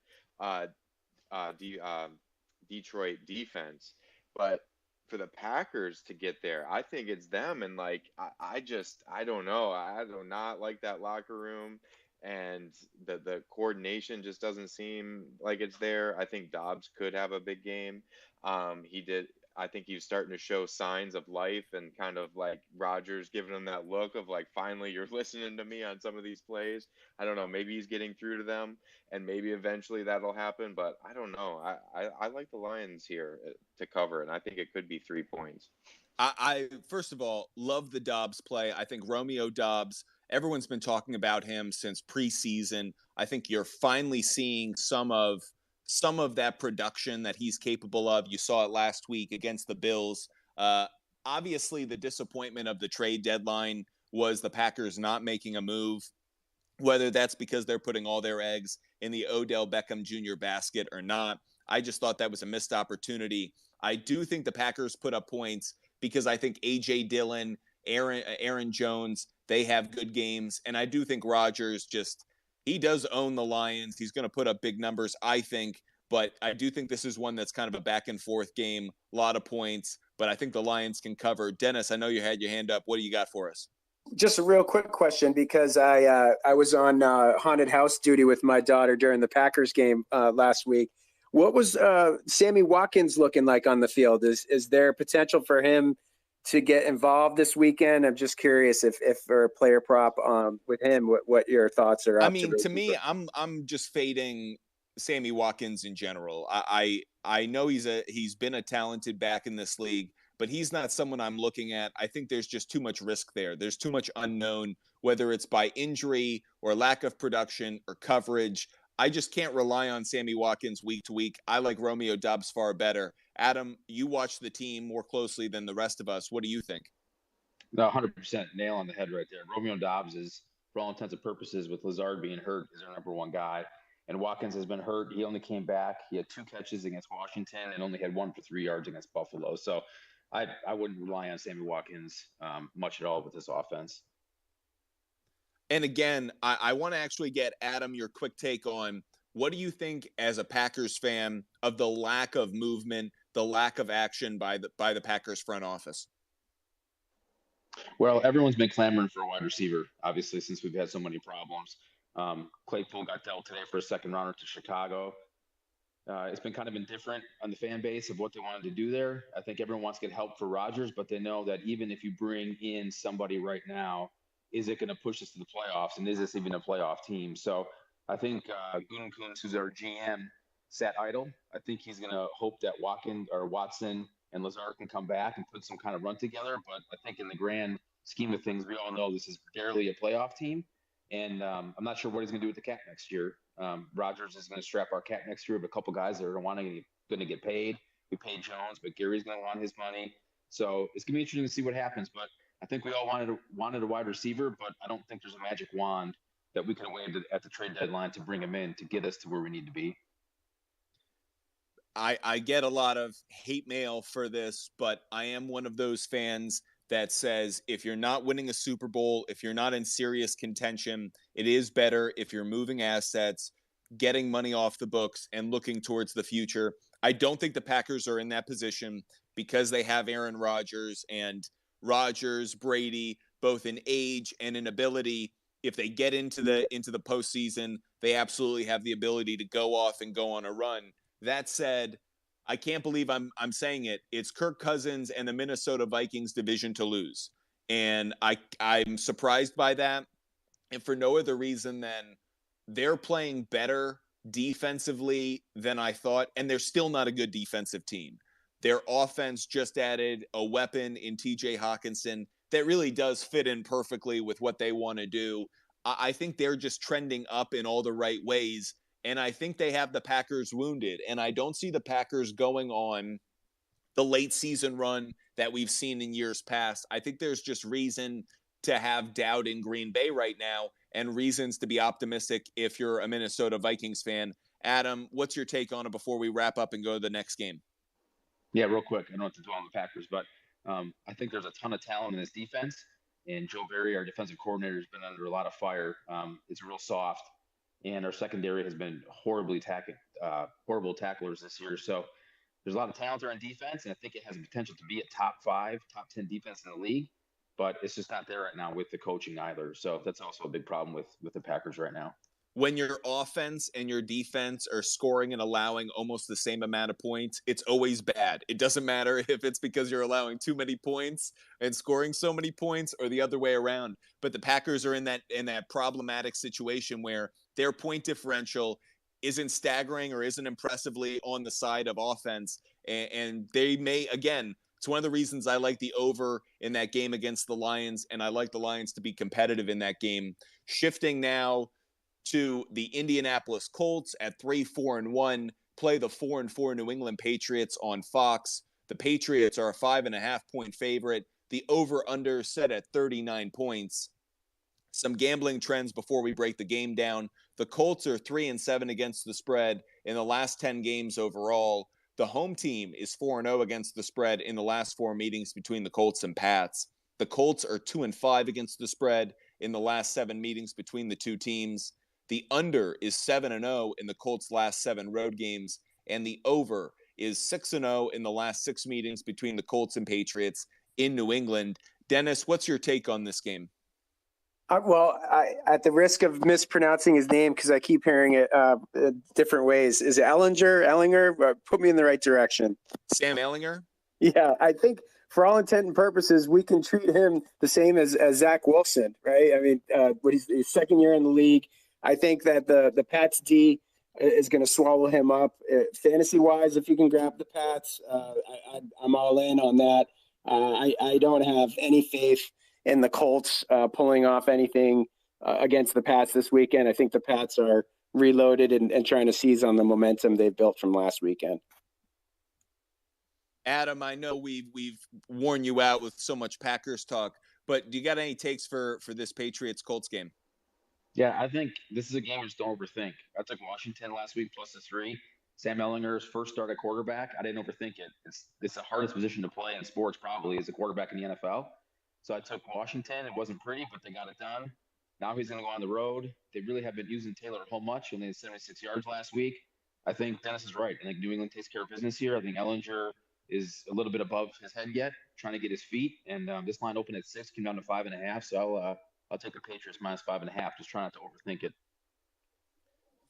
Speaker 2: Detroit defense. But for the Packers to get there, I think it's them. And like, I don't know. I do not like that locker room. And the coordination just doesn't seem like it's there. I think Dobbs could have a big game. He did. I think he's starting to show signs of life, and kind of like Rodgers giving him that look of like, finally, you're listening to me on some of these plays. I don't know. Maybe he's getting through to them, and maybe eventually that'll happen. But I don't know. I like the Lions here to cover, and I think it could be 3 points.
Speaker 1: I first of all love the Dobbs play. I think Romeo Dobbs, everyone's been talking about him since preseason. I think you're finally seeing some of that production that he's capable of. You saw it last week against the Bills. Uh, Obviously, the disappointment of the trade deadline was the Packers not making a move. Whether that's because they're putting all their eggs in the Odell Beckham Jr. basket or not, I just thought that was a missed opportunity. I do think the Packers put up points because I think A.J. Dillon, Aaron Jones, they have good games. And I do think Rodgers he does own the Lions. He's going to put up big numbers, I think. But I do think this is one that's kind of a back and forth game, a lot of points. But I think the Lions can cover. Dennis, I know you had your hand up. What do you got for us?
Speaker 3: Just a real quick question, because I was on haunted house duty with my daughter during the Packers game last week. What was Sammy Watkins looking like on the field? Is there potential for him to get involved this weekend? I'm just curious if for a player prop with him, what your thoughts are.
Speaker 1: I mean, to me, I'm just fading Sammy Watkins in general. I know he's been a talented back in this league, but he's not someone I'm looking at. I think there's just too much risk there. There's too much unknown, whether it's by injury or lack of production or coverage. I just can't rely on Sammy Watkins week to week. I like Romeo Dobbs far better. Adam, you watch the team more closely than the rest of us. What do you think?
Speaker 4: No, 100% nail on the head right there. Romeo Dobbs is, for all intents and purposes, with Lazard being hurt, is our number one guy. And Watkins has been hurt. He only came back. He had 2 catches against Washington and only had 1 for 3 yards against Buffalo. So I wouldn't rely on Sammy Watkins much at all with this offense.
Speaker 1: And again, I want to actually get Adam your quick take on what do you think as a Packers fan of the lack of movement, the lack of action by the Packers front office?
Speaker 4: Well, everyone's been clamoring for a wide receiver, obviously, since we've had so many problems. Claypool got dealt today for a second rounder to Chicago. It's been kind of indifferent on the fan base of what they wanted to do there. I think everyone wants to get help for Rodgers, but they know that even if you bring in somebody right now, is it going to push us to the playoffs? And is this even a playoff team? So I think Gutekunst, who's our GM, sat idle. I think he's going to hope that Watson and Lazard can come back and put some kind of run together. But I think in the grand scheme of things, we all know this is barely a playoff team. And I'm not sure what he's going to do with the cap next year. Rodgers is going to strap our cap next year with a couple guys that are going to get paid. We paid Jones, but Gary's going to want his money. So it's going to be interesting to see what happens. But I think we all wanted a wide receiver, but I don't think there's a magic wand that we could have waved at the trade deadline to bring him in to get us to where we need to be.
Speaker 1: I get a lot of hate mail for this, but I am one of those fans that says if you're not winning a Super Bowl, if you're not in serious contention, it is better if you're moving assets, getting money off the books, and looking towards the future. I don't think the Packers are in that position because they have Aaron Rodgers, and Rodgers, Brady, both in age and in ability. If they get into the postseason, they absolutely have the ability to go off and go on a run. That said, I can't believe I'm saying it. It's Kirk Cousins and the Minnesota Vikings division to lose. And I'm surprised by that. And for no other reason than they're playing better defensively than I thought. And they're still not a good defensive team. Their offense just added a weapon in TJ Hawkinson that really does fit in perfectly with what they want to do. I think they're just trending up in all the right ways. And I think they have the Packers wounded. And I don't see the Packers going on the late season run that we've seen in years past. I think there's just reason to have doubt in Green Bay right now and reasons to be optimistic if you're a Minnesota Vikings fan. Adam, what's your take on it before we wrap up and go to the next game?
Speaker 4: Yeah, real quick. I don't have to dwell on the Packers, but I think there's a ton of talent in this defense. And Joe Barry, our defensive coordinator, has been under a lot of fire. It's real soft. And our secondary has been horrible tacklers this year. So there's a lot of talent there on defense, and I think it has the potential to be a top 5, top 10 defense in the league. But it's just not there right now with the coaching either. So that's also a big problem with the Packers right now.
Speaker 1: when your offense and your defense are scoring and allowing almost the same amount of points, it's always bad. It doesn't matter if it's because you're allowing too many points and scoring so many points or the other way around. But the Packers are in that problematic situation where their point differential isn't staggering or isn't impressively on the side of offense. And they may, again, it's one of the reasons I like the over in that game against the Lions, and I like the Lions to be competitive in that game. Shifting now to the Indianapolis Colts at 3-4-1, play the 4-4 New England Patriots on Fox. The Patriots are a 5.5-point favorite. The over-under set at 39 points. Some gambling trends before we break the game down. The Colts are 3-7 against the spread in the last 10 games overall. The home team is 4-0 against the spread in the last 4 meetings between the Colts and Pats. The Colts are 2-5 against the spread in the last 7 meetings between the two teams. The under is 7-0 in the Colts' last 7 road games, and the over is 6-0 in the last 6 meetings between the Colts and Patriots in New England. Dennis, what's your take on this game?
Speaker 3: At the risk of mispronouncing his name, because I keep hearing it different ways, is it Ellinger? Put me in the right direction.
Speaker 1: Sam Ehlinger?
Speaker 3: Yeah, I think for all intent and purposes, we can treat him the same as Zach Wilson, right? I mean, he's his second year in the league. I think that the Pats D is going to swallow him up. Fantasy-wise, if you can grab the Pats, I'm all in on that. I don't have any faith in the Colts pulling off anything against the Pats this weekend. I think the Pats are reloaded and trying to seize on the momentum they've built from last weekend.
Speaker 1: Adam, I know we've worn you out with so much Packers talk, but do you got any takes for this Patriots-Colts game?
Speaker 4: Yeah, I think this is a game we just don't overthink. I took Washington last week plus the 3. Sam Ehlinger's first start at quarterback. I didn't overthink it. It's the hardest position to play in sports probably as a quarterback in the NFL. So I took Washington. It wasn't pretty, but they got it done. Now he's going to go on the road. They really have been using Taylor a whole much. Only had 76 yards last week. I think Dennis is right. I think New England takes care of business here. I think Ehlinger is a little bit above his head yet, trying to get his feet. And this line opened at 6, came down to 5.5. So I'll take the Patriots minus 5.5. Just try not to overthink it.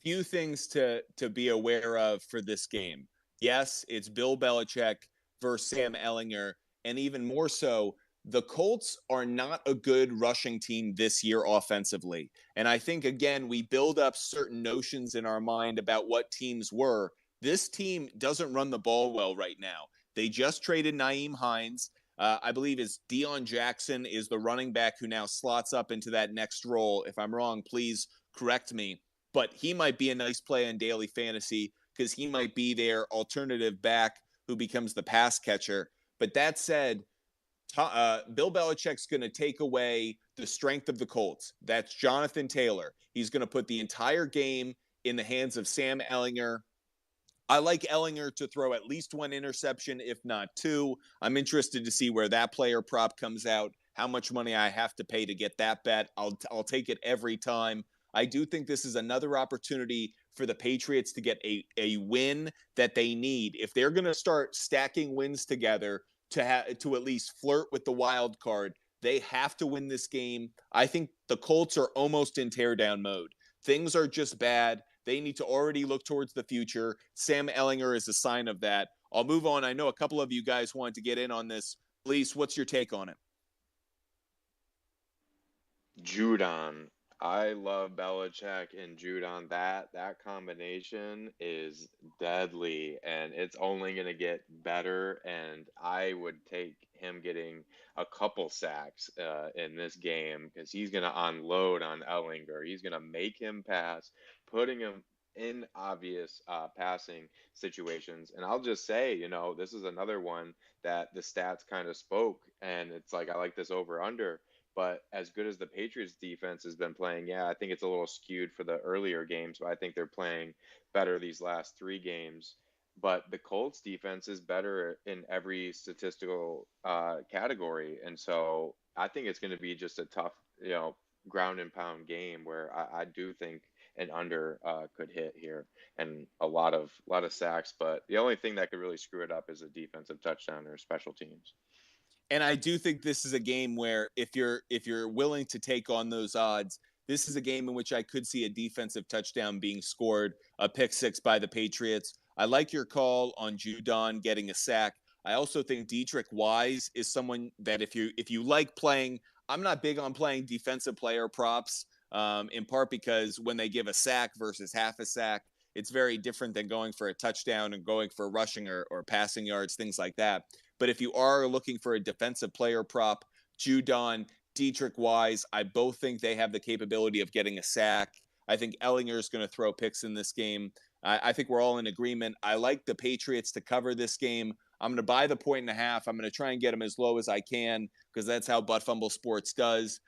Speaker 1: Few things to be aware of for this game. Yes, it's Bill Belichick versus Sam Ehlinger, and even more so, the Colts are not a good rushing team this year offensively. And I think, again, we build up certain notions in our mind about what teams were. This team doesn't run the ball well right now. They just traded Nyheim Hines. I believe it's Deion Jackson is the running back who now slots up into that next role. If I'm wrong, please correct me. But he might be a nice play in daily fantasy because he might be their alternative back who becomes the pass catcher. But that said, Bill Belichick's going to take away the strength of the Colts. That's Jonathan Taylor. He's going to put the entire game in the hands of Sam Ehlinger. I like Ehlinger to throw at least 1 interception, if not 2. I'm interested to see where that player prop comes out, how much money I have to pay to get that bet. I'll take it every time. I do think this is another opportunity for the Patriots to get a win that they need. If they're going to start stacking wins together to at least flirt with the wild card, they have to win this game. I think the Colts are almost in teardown mode. Things are just bad. They need to already look towards the future. Sam Ehlinger is a sign of that. I'll move on. I know a couple of you guys wanted to get in on this. Elise, what's your take on it?
Speaker 2: Judon. I love Belichick and Judon. That combination is deadly, and it's only going to get better. And I would take him getting a couple sacks in this game because he's going to unload on Ehlinger. He's going to make him pass, putting him in obvious passing situations. And I'll just say, this is another one that the stats kind of spoke, and it's like I like this over-under. But as good as the Patriots defense has been playing, yeah, I think it's a little skewed for the earlier games, but I think they're playing better these last 3 games. But the Colts defense is better in every statistical category. And so I think it's going to be just a tough, ground and pound game where I do think an under could hit here and a lot of sacks. But the only thing that could really screw it up is a defensive touchdown or special teams.
Speaker 1: And I do think this is a game where if you're willing to take on those odds, This is a game in which I could see a defensive touchdown being scored, a pick six by the Patriots. I like your call on Judon getting a sack. I also think Dietrich Wise is someone that if you like playing, I'm not big on playing defensive player props, in part because when they give a sack versus half a sack, it's very different than going for a touchdown and going for rushing or passing yards, things like that. But if you are looking for a defensive player prop, Judon, Dietrich Wise, I both think they have the capability of getting a sack. I think Ellinger is going to throw picks in this game. I think we're all in agreement. I like the Patriots to cover this game. I'm going to buy the 1.5. I'm going to try and get them as low as I can because that's how Butt Fumble Sports does.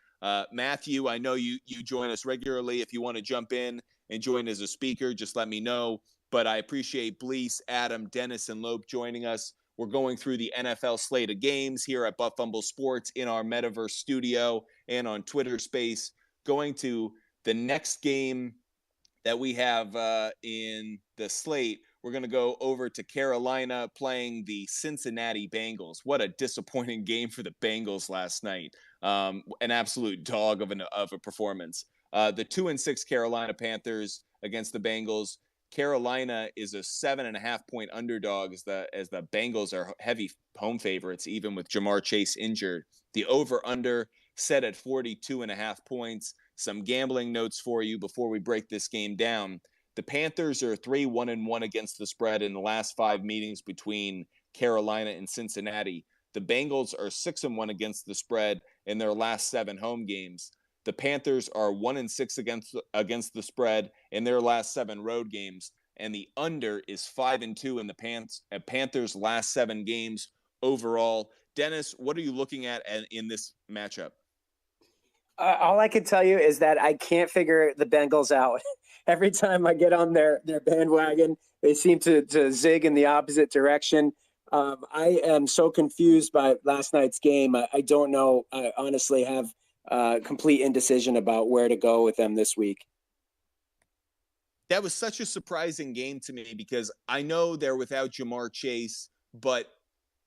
Speaker 1: Matthew, I know you join us regularly. If you want to jump in and join as a speaker, just let me know. But I appreciate Blease, Adam, Dennis, and Lope joining us. We're going through the NFL slate of games here at Butt Fumble Sports in our Metaverse studio and on Twitter Space. Going to the next game that we have in the slate, we're going to go over to Carolina playing the Cincinnati Bengals. What a disappointing game for the Bengals last night. An absolute dog of a performance. The 2-6 Carolina Panthers against the Bengals. Carolina is a 7.5-point underdog as the Bengals are heavy home favorites, even with Jamar Chase injured. The over-under set at 42.5 points. Some gambling notes for you before we break this game down. The Panthers are 3-1-1 against the spread in the last 5 meetings between Carolina and Cincinnati. The Bengals are 6-1 against the spread in their last 7 home games. The Panthers are 1-6 against the spread in their last 7 road games, and the under is 5-2 in the Panthers' last 7 games overall. Dennis, what are you looking at in this matchup?
Speaker 3: All I can tell you is that I can't figure the Bengals out. Every time I get on their bandwagon, they seem to zig in the opposite direction. I am so confused by last night's game. I don't know. I honestly have complete indecision about where to go with them this week.
Speaker 1: That was such a surprising game to me because I know they're without Jamar Chase, but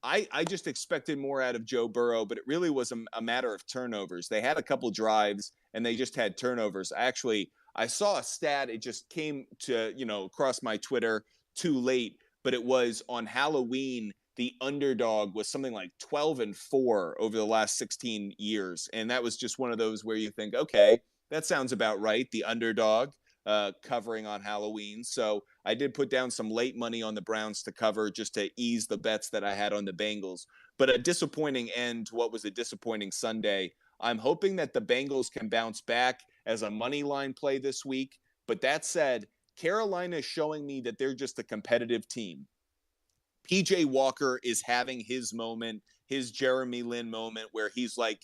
Speaker 1: I just expected more out of Joe Burrow, but it really was a matter of turnovers. They had a couple drives and they just had turnovers. I saw a stat. It just came to, across my Twitter too late, but it was on Halloween. The underdog was something like 12-4 over the last 16 years. And that was just one of those where you think, okay, that sounds about right. The underdog covering on Halloween. So I did put down some late money on the Browns to cover just to ease the bets that I had on the Bengals. But a disappointing end to what was a disappointing Sunday. I'm hoping that the Bengals can bounce back as a money line play this week. But that said, Carolina is showing me that they're just a competitive team. PJ Walker is having his moment, his Jeremy Lin moment, where he's like,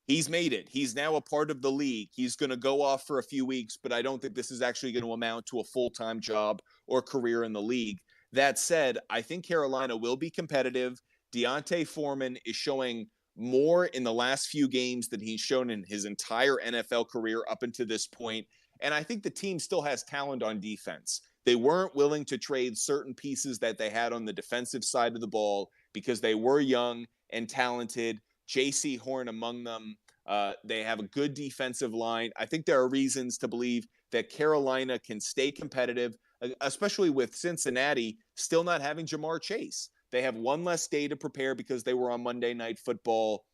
Speaker 1: he's made it. He's now a part of the league. He's going to go off for a few weeks, but I don't think this is actually going to amount to a full-time job or career in the league. That said, I think Carolina will be competitive. Deontay Foreman is showing more in the last few games than he's shown in his entire NFL career up until this point. And I think the team still has talent on defense. They weren't willing to trade certain pieces that they had on the defensive side of the ball because they were young and talented. J.C. Horn among them. They have a good defensive line. I think there are reasons to believe that Carolina can stay competitive, especially with Cincinnati still not having Jamar Chase. They have one less day to prepare because they were on Monday Night Football.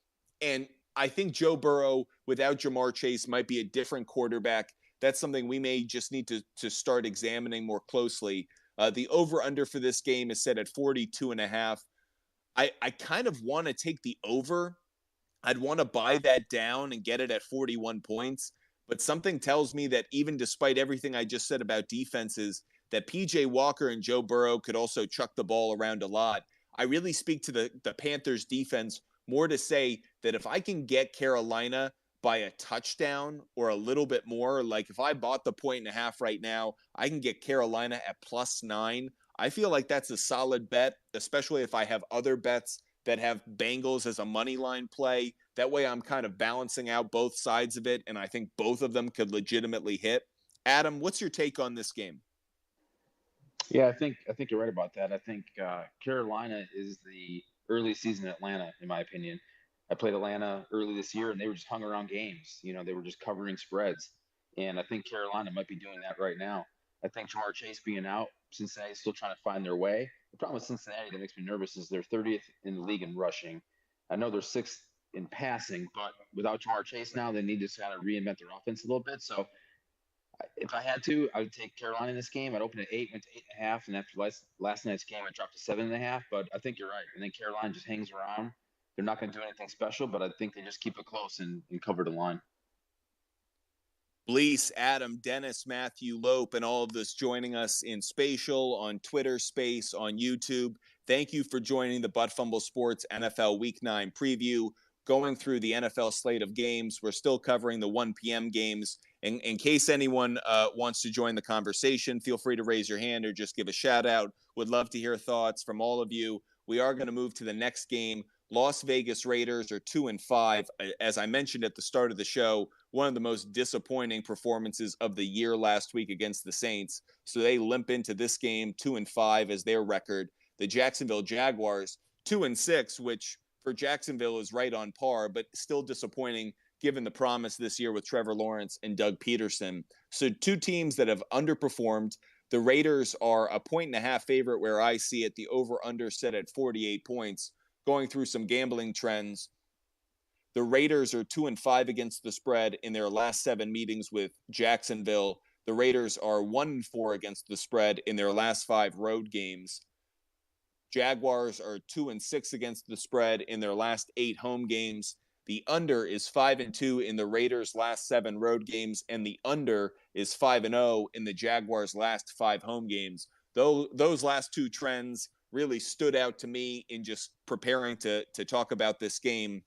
Speaker 1: And I think Joe Burrow without Jamar Chase might be a different quarterback. That's something we may just need to start examining more closely. The over-under for this game is set at 42.5. I kind of want to take the over. I'd want to buy that down and get it at 41 points. But something tells me that even despite everything I just said about defenses, that PJ Walker and Joe Burrow could also chuck the ball around a lot. I really speak to the Panthers defense more to say that if I can get Carolina by a touchdown or a little bit more, like if I bought the 1.5 right now, I can get Carolina at +9. I feel like that's a solid bet, especially if I have other bets that have Bengals as a money line play. That way I'm kind of balancing out both sides of it, and I think both of them could legitimately hit. Adam, what's your take on this game?
Speaker 4: Yeah, I think you're right about that. I think Carolina is the early season Atlanta, in my opinion. I played Atlanta early this year, and they were just hung around games. They were just covering spreads. And I think Carolina might be doing that right now. I think Jamar Chase being out, Cincinnati's still trying to find their way. The problem with Cincinnati that makes me nervous is they're 30th in the league in rushing. I know they're 6th in passing, but without Jamar Chase now, they need to kind of reinvent their offense a little bit. So if I had to, I would take Carolina in this game. I'd open at 8, went to 8.5, and after last night's game, I dropped to 7.5. But I think you're right. I think Carolina just hangs around. They're not going to do anything special, but I think they just keep it close and cover the line.
Speaker 1: Blease, Adam, Dennis, Matthew, Lope, and all of this joining us in Spatial, on Twitter Space, on YouTube. Thank you for joining the Butt Fumble Sports NFL Week 9 preview. Going through the NFL slate of games, we're still covering the 1 p.m. games. In case anyone wants to join the conversation, feel free to raise your hand or just give a shout out. Would love to hear thoughts from all of you. We are going to move to the next game. Las Vegas Raiders are 2-5. As I mentioned at the start of the show, one of the most disappointing performances of the year last week against the Saints. So they limp into this game 2-5 as their record. The Jacksonville Jaguars 2-6, which for Jacksonville is right on par, but still disappointing given the promise this year with Trevor Lawrence and Doug Peterson. So two teams that have underperformed. The Raiders are a 1.5 favorite where I see it. The over-under set at 48 points. Going through some gambling trends, the Raiders are 2-5 against the spread in their last 7 meetings with Jacksonville. The Raiders are 1-4 against the spread in their last 5 road games. Jaguars are 2-6 against the spread in their last 8 home games. The under is 5-2 in the Raiders' last 7 road games, and the under is 5-0 in the Jaguars' last 5 home games. Though those last 2 trends really stood out to me in just preparing to talk about this game.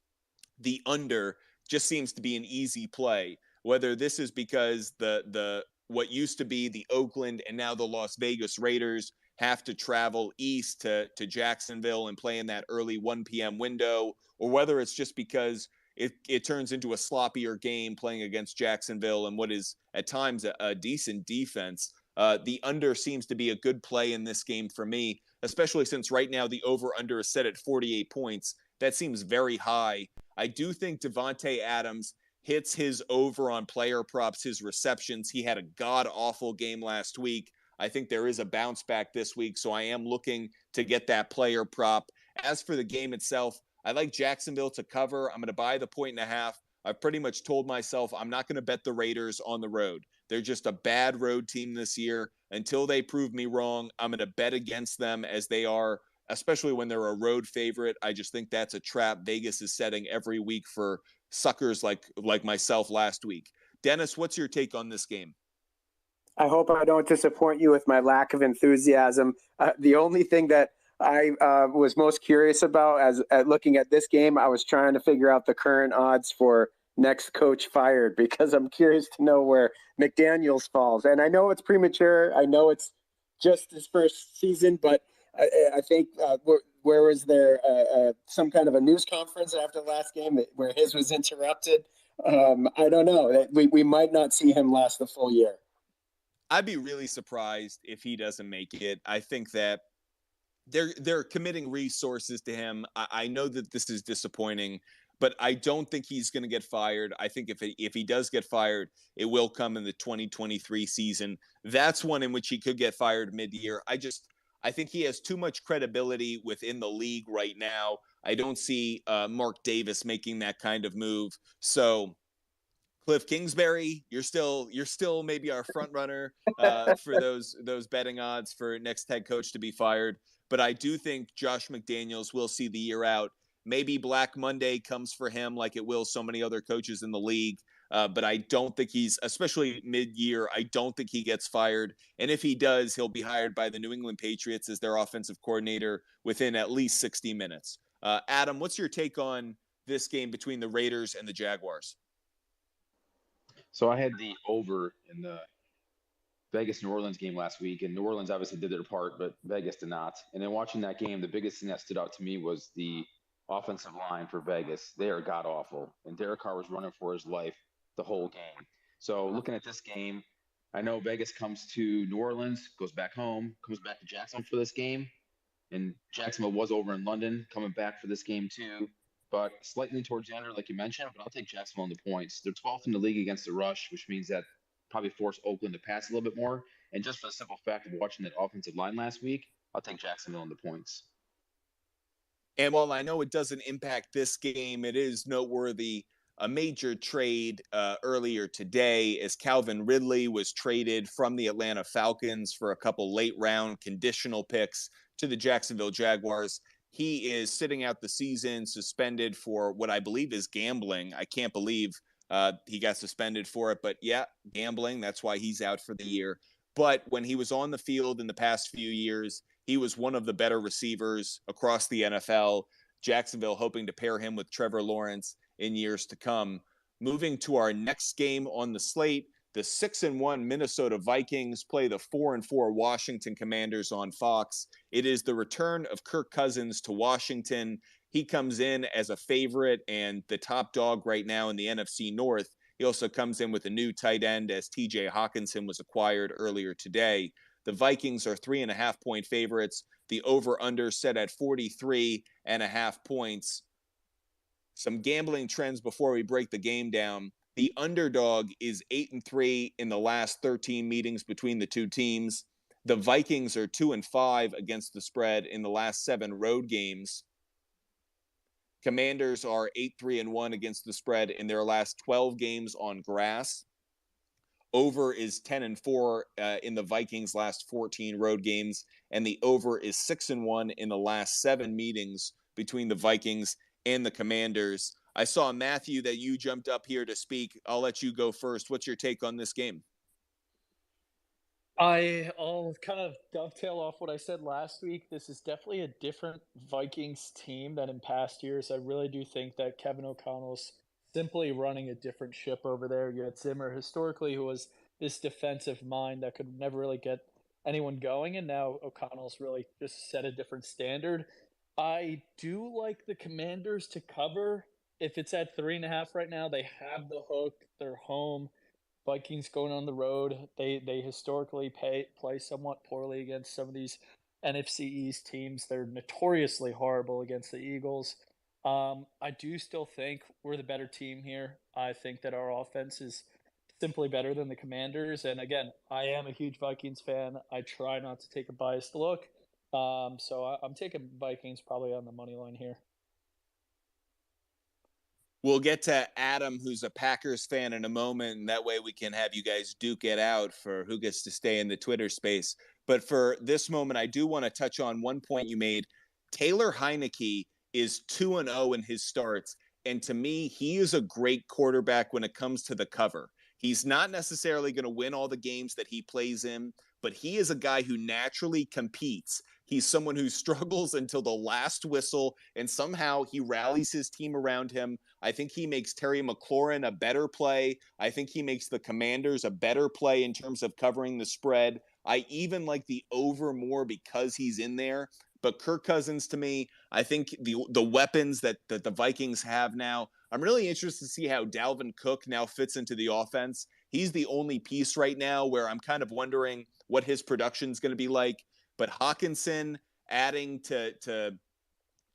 Speaker 1: The under just seems to be an easy play, whether this is because the what used to be the Oakland and now the Las Vegas Raiders have to travel east to Jacksonville and play in that early 1 p.m. window, or whether it's just because it turns into a sloppier game playing against Jacksonville and what is at times a decent defense. The under seems to be a good play in this game for me, especially since right now the over-under is set at 48 points. That seems very high. I do think Devontae Adams hits his over on player props, his receptions. He had a god-awful game last week. I think there is a bounce back this week, so I am looking to get that player prop. As for the game itself, I like Jacksonville to cover. I'm going to buy the 1.5. I've pretty much told myself I'm not going to bet the Raiders on the road. They're just a bad road team this year. Until they prove me wrong, I'm going to bet against them as they are, especially when they're a road favorite. I just think that's a trap Vegas is setting every week for suckers like myself last week. Dennis, what's your take on this game?
Speaker 3: I hope I don't disappoint you with my lack of enthusiasm. The only thing that I was most curious about as looking at this game, I was trying to figure out the current odds for next coach fired, because I'm curious to know where McDaniels falls. And I know it's premature. I know it's just his first season, but I think where was there some kind of a news conference after the last game where his was interrupted? I don't know. We might not see him last the full year.
Speaker 1: I'd be really surprised if he doesn't make it. I think that they're committing resources to him. I know that this is disappointing, but I don't think he's going to get fired. I think if he does get fired, it will come in the 2023 season. That's one in which he could get fired mid-year. I think he has too much credibility within the league right now. I don't see Mark Davis making that kind of move. So Cliff Kingsbury, you're still maybe our front runner for those betting odds for next head coach to be fired. But I do think Josh McDaniels will see the year out. Maybe Black Monday comes for him like it will so many other coaches in the league. But I don't think especially mid-year, I don't think he gets fired. And if he does, he'll be hired by the New England Patriots as their offensive coordinator within at least 60 minutes. Adam, what's your take on this game between the Raiders and the Jaguars?
Speaker 4: So I had the over in the Vegas-New Orleans game last week, and New Orleans obviously did their part, but Vegas did not. And then watching that game, the biggest thing that stood out to me was the offensive line for Vegas. They are god-awful, and Derek Carr was running for his life the whole game. So looking at this game, I know Vegas comes to New Orleans, goes back home, comes back to Jacksonville for this game, and Jacksonville was over in London, coming back for this game too. But slightly towards the under, like you mentioned, but I'll take Jacksonville in the points. They're 12th in the league against the rush, which means that probably force Oakland to pass a little bit more. And just for the simple fact of watching that offensive line last week, I'll take Jacksonville in the points.
Speaker 1: And while I know it doesn't impact this game, it is noteworthy. A major trade earlier today as Calvin Ridley was traded from the Atlanta Falcons for a couple late round conditional picks to the Jacksonville Jaguars. He is sitting out the season, suspended for what I believe is gambling. I can't believe he got suspended for it, but yeah, gambling. That's why he's out for the year. But when he was on the field in the past few years, he was one of the better receivers across the NFL. Jacksonville hoping to pair him with Trevor Lawrence in years to come. Moving to our next game on the slate, the 6-1 Minnesota Vikings play the 4-4 Washington Commanders on Fox. It is the return of Kirk Cousins to Washington. He comes in as a favorite and the top dog right now in the NFC North. He also comes in with a new tight end as TJ Hawkinson was acquired earlier today. The Vikings are 3.5-point favorites. The over-under set at 43.5 points. Some gambling trends before we break the game down. The underdog is 8-3 in the last 13 meetings between the two teams. The Vikings are 2-5 against the spread in the last 7 road games. Commanders are 8-3-1 against the spread in their last 12 games on grass. Over is 10-4 in the Vikings' last 14 road games, and the over is 6-1 in the last 7 meetings between the Vikings and the Commanders. I saw, Matthew, that you jumped up here to speak. I'll let you go first. What's your take on this game?
Speaker 5: I'll kind of dovetail off what I said last week. This is definitely a different Vikings team than in past years. I really do think that Kevin O'Connell's simply running a different ship over there. You had Zimmer historically, who was this defensive mind that could never really get anyone going, and now O'Connell's really just set a different standard. I do like the Commanders to cover. If it's at 3.5 right now, they have the hook. They're home. Vikings going on the road. They historically play somewhat poorly against some of these NFC East teams. They're notoriously horrible against the Eagles. I do still think we're the better team here. I think that our offense is simply better than the Commanders. And again, I am a huge Vikings fan. I try not to take a biased look. So I'm taking Vikings probably on the money line here.
Speaker 1: We'll get to Adam, who's a Packers fan, in a moment, and that way we can have you guys duke it out for who gets to stay in the Twitter space. But for this moment, I do want to touch on one point you made. Taylor Heineke is 2-0 in his starts, and to me, he is a great quarterback when it comes to the cover. He's not necessarily going to win all the games that he plays in, but he is a guy who naturally competes. He's someone who struggles until the last whistle, and somehow he rallies his team around him. I think he makes Terry McLaurin a better play. I think he makes the Commanders a better play in terms of covering the spread. I even like the over more because he's in there. But Kirk Cousins, to me, I think the weapons that the Vikings have now, I'm really interested to see how Dalvin Cook now fits into the offense. He's the only piece right now where I'm kind of wondering what his production is going to be like. But Hawkinson adding to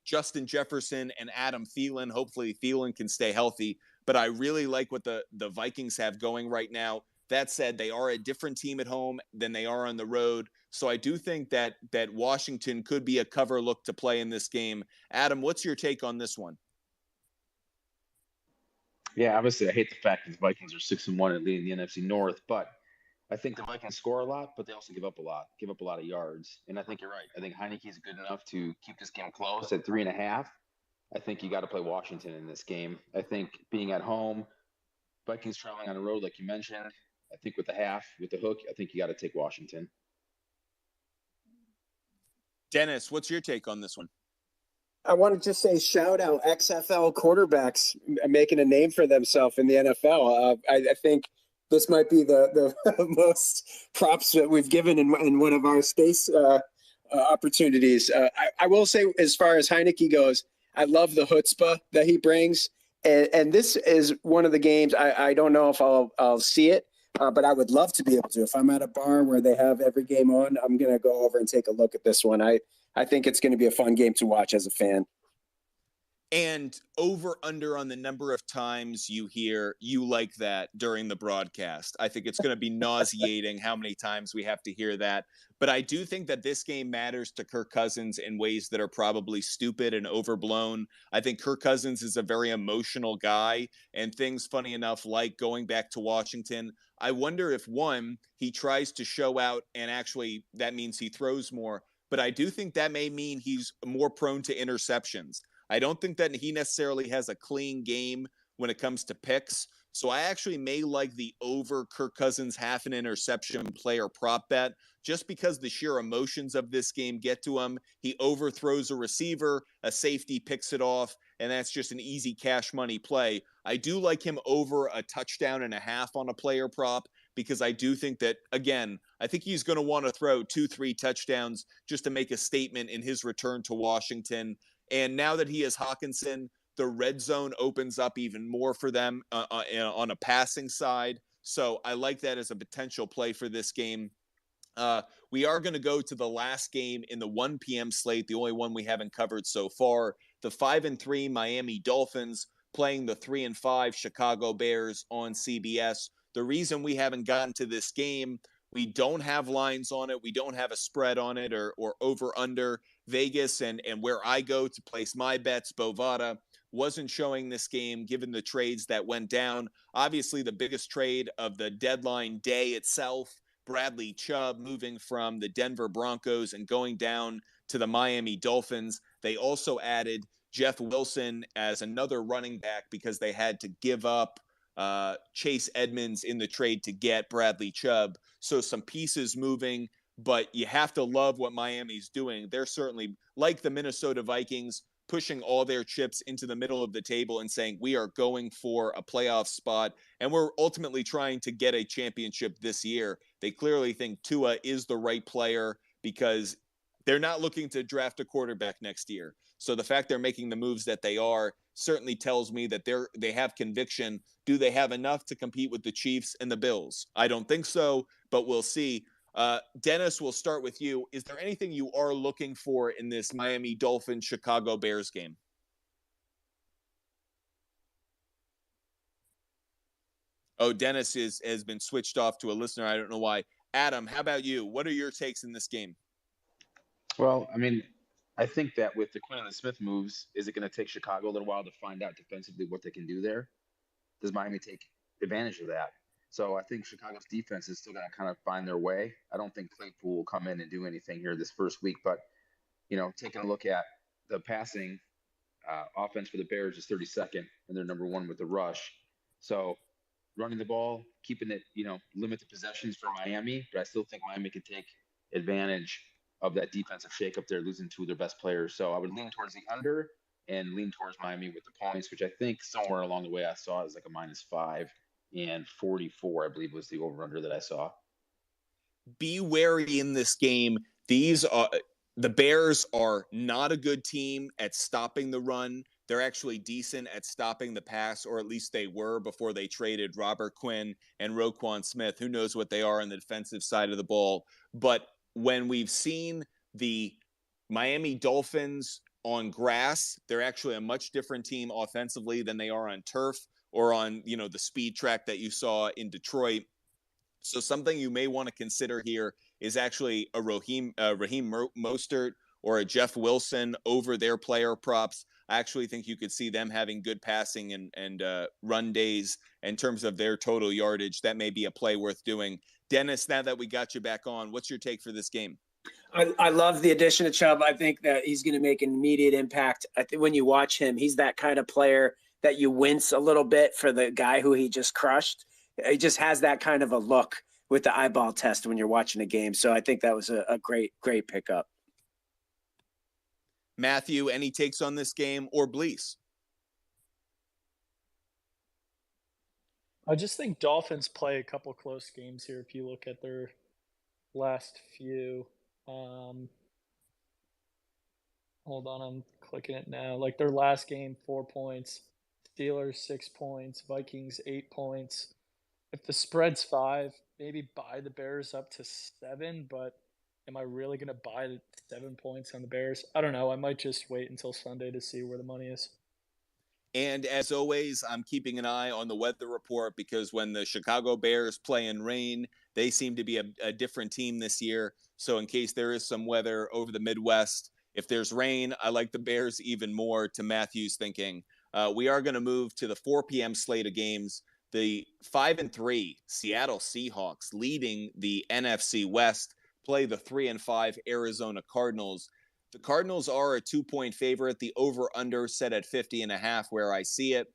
Speaker 1: Justin Jefferson and Adam Thielen, hopefully Thielen can stay healthy. But I really like what the Vikings have going right now. That said, they are a different team at home than they are on the road. So I do think that Washington could be a cover look to play in this game. Adam, what's your take on this one?
Speaker 4: Yeah, obviously I hate the fact that the Vikings are 6-1 and leading the NFC North, but I think the Vikings score a lot, but they also give up a lot of yards. And I think you're right. I think Heineke is good enough to keep this game close at 3.5. I think you got to play Washington in this game. I think being at home, Vikings traveling on the road, like you mentioned, I think with the hook, I think you got to take Washington.
Speaker 1: Dennis, what's your take on this one?
Speaker 3: I want to just say shout out XFL quarterbacks making a name for themselves in the NFL. I think this might be the most props that we've given in one of our space opportunities. I will say, as far as Heineke goes, I love the chutzpah that he brings. And this is one of the games, I don't know if I'll see it, but I would love to be able to. If I'm at a bar where they have every game on, I'm going to go over and take a look at this one. I think it's going to be a fun game to watch as a fan.
Speaker 1: And over under on the number of times you hear you like that during the broadcast. I think it's going to be nauseating how many times we have to hear that. But I do think that this game matters to Kirk Cousins in ways that are probably stupid and overblown. I think Kirk Cousins is a very emotional guy, and things, funny enough, like going back to Washington, I wonder if one, he tries to show out and actually that means he throws more. But I do think that may mean he's more prone to interceptions. I don't think that he necessarily has a clean game when it comes to picks. So I actually may like the over Kirk Cousins half an interception player prop bet just because the sheer emotions of this game get to him. He overthrows a receiver, a safety picks it off, and that's just an easy cash money play. I do like him over a touchdown and a half on a player prop because I do think that, again, I think he's going to want to throw 2-3 touchdowns just to make a statement in his return to Washington. And now that he has Hawkinson, the red zone opens up even more for them on a passing side. So I like that as a potential play for this game. We are going to go to the last game in the 1 p.m. slate, the only one we haven't covered so far. The 5-3 Miami Dolphins playing the 3-5 Chicago Bears on CBS. The reason we haven't gotten to this game, we don't have lines on it. We don't have a spread on it or over under. Vegas and where I go to place my bets, Bovada, wasn't showing this game given the trades that went down. Obviously, the biggest trade of the deadline day itself, Bradley Chubb moving from the Denver Broncos and going down to the Miami Dolphins. They also added Jeff Wilson as another running back because they had to give up Chase Edmonds in the trade to get Bradley Chubb. So some pieces moving, but you have to love what Miami's doing. They're certainly, like the Minnesota Vikings, pushing all their chips into the middle of the table and saying, we are going for a playoff spot, and we're ultimately trying to get a championship this year. They clearly think Tua is the right player because they're not looking to draft a quarterback next year. So the fact they're making the moves that they are certainly tells me that they have conviction. Do they have enough to compete with the Chiefs and the Bills? I don't think so, but we'll see. Dennis, we'll start with you. Is there anything you are looking for in this Miami Dolphins Chicago Bears game? Oh, Dennis has been switched off to a listener. I don't know why. Adam, how about you? What are your takes in this game?
Speaker 4: Well, I mean, I think that with the Quinn and the Smith moves, is it going to take Chicago a little while to find out defensively what they can do there? Does Miami take advantage of that? So I think Chicago's defense is still going to kind of find their way. I don't think Claypool will come in and do anything here this first week, but taking a look at the passing offense for the Bears is 32nd, and they're number one with the rush. So running the ball, keeping it, limit the possessions for Miami, but I still think Miami can take advantage of that defensive shakeup there, losing two of their best players. So I would lean towards the under and lean towards Miami with the points, which I think somewhere along the way I saw is like a -5 and 44, I believe was the over-under that I saw.
Speaker 1: Be wary in this game. The Bears are not a good team at stopping the run. They're actually decent at stopping the pass, or at least they were before they traded Robert Quinn and Roquan Smith. Who knows what they are on the defensive side of the ball. But when we've seen the Miami Dolphins on grass, they're actually a much different team offensively than they are on turf or on, the speed track that you saw in Detroit. So something you may want to consider here is actually a Raheem Mostert or a Jeff Wilson over their player props. I actually think you could see them having good passing and run days in terms of their total yardage. That may be a play worth doing. Dennis, now that we got you back on, what's your take for this game?
Speaker 3: I love the addition of Chubb. I think that he's going to make an immediate impact. I think when you watch him, he's that kind of player that you wince a little bit for the guy who he just crushed. He just has that kind of a look with the eyeball test when you're watching a game. So I think that was a great pickup.
Speaker 1: Matthew, any takes on this game, or Blease?
Speaker 5: I just think Dolphins play a couple close games here if you look at their last few. Hold on, I'm clicking it now. Like their last game, 4 points. Steelers, 6 points. Vikings, 8 points. If the spread's 5, maybe buy the Bears up to 7, but am I really going to buy the 7 points on the Bears? I don't know. I might just wait until Sunday to see where the money is.
Speaker 1: And as always, I'm keeping an eye on the weather report because when the Chicago Bears play in rain, they seem to be a different team this year. So in case there is some weather over the Midwest, if there's rain, I like the Bears even more, to Matthew's thinking. We are going to move to the 4 p.m. slate of games. The 5-3 Seattle Seahawks, leading the NFC West, play the 3-5 Arizona Cardinals. The Cardinals are a 2-point favorite. The over-under set at 50.5 where I see it.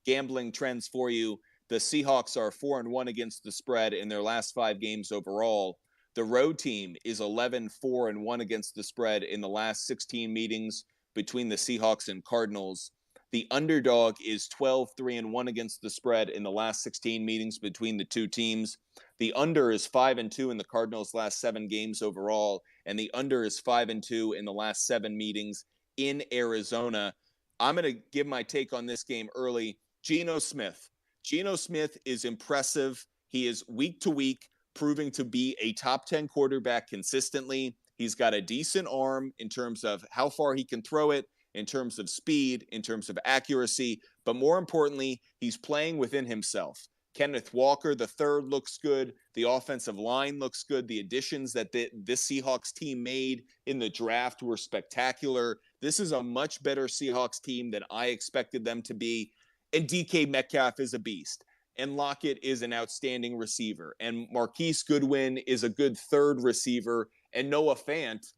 Speaker 1: Gambling trends for you. The Seahawks are 4-1 against the spread in their last 5 games overall. The road team is 11-4-1 against the spread in the last 16 meetings between the Seahawks and Cardinals. The underdog is 12-3-1 against the spread in the last 16 meetings between the two teams. The under is 5-2 in the Cardinals' last 7 games overall, and the under is 5-2 in the last 7 meetings in Arizona. I'm going to give my take on this game early. Geno Smith. Geno Smith is impressive. He is week to week proving to be a top 10 quarterback consistently. He's got a decent arm in terms of how far he can throw it, in terms of speed, in terms of accuracy, but more importantly, he's playing within himself. Kenneth Walker, the third, looks good. The offensive line looks good. The additions that this Seahawks team made in the draft were spectacular. This is a much better Seahawks team than I expected them to be. And DK Metcalf is a beast. And Lockett is an outstanding receiver. And Marquise Goodwin is a good third receiver. And Noah Fant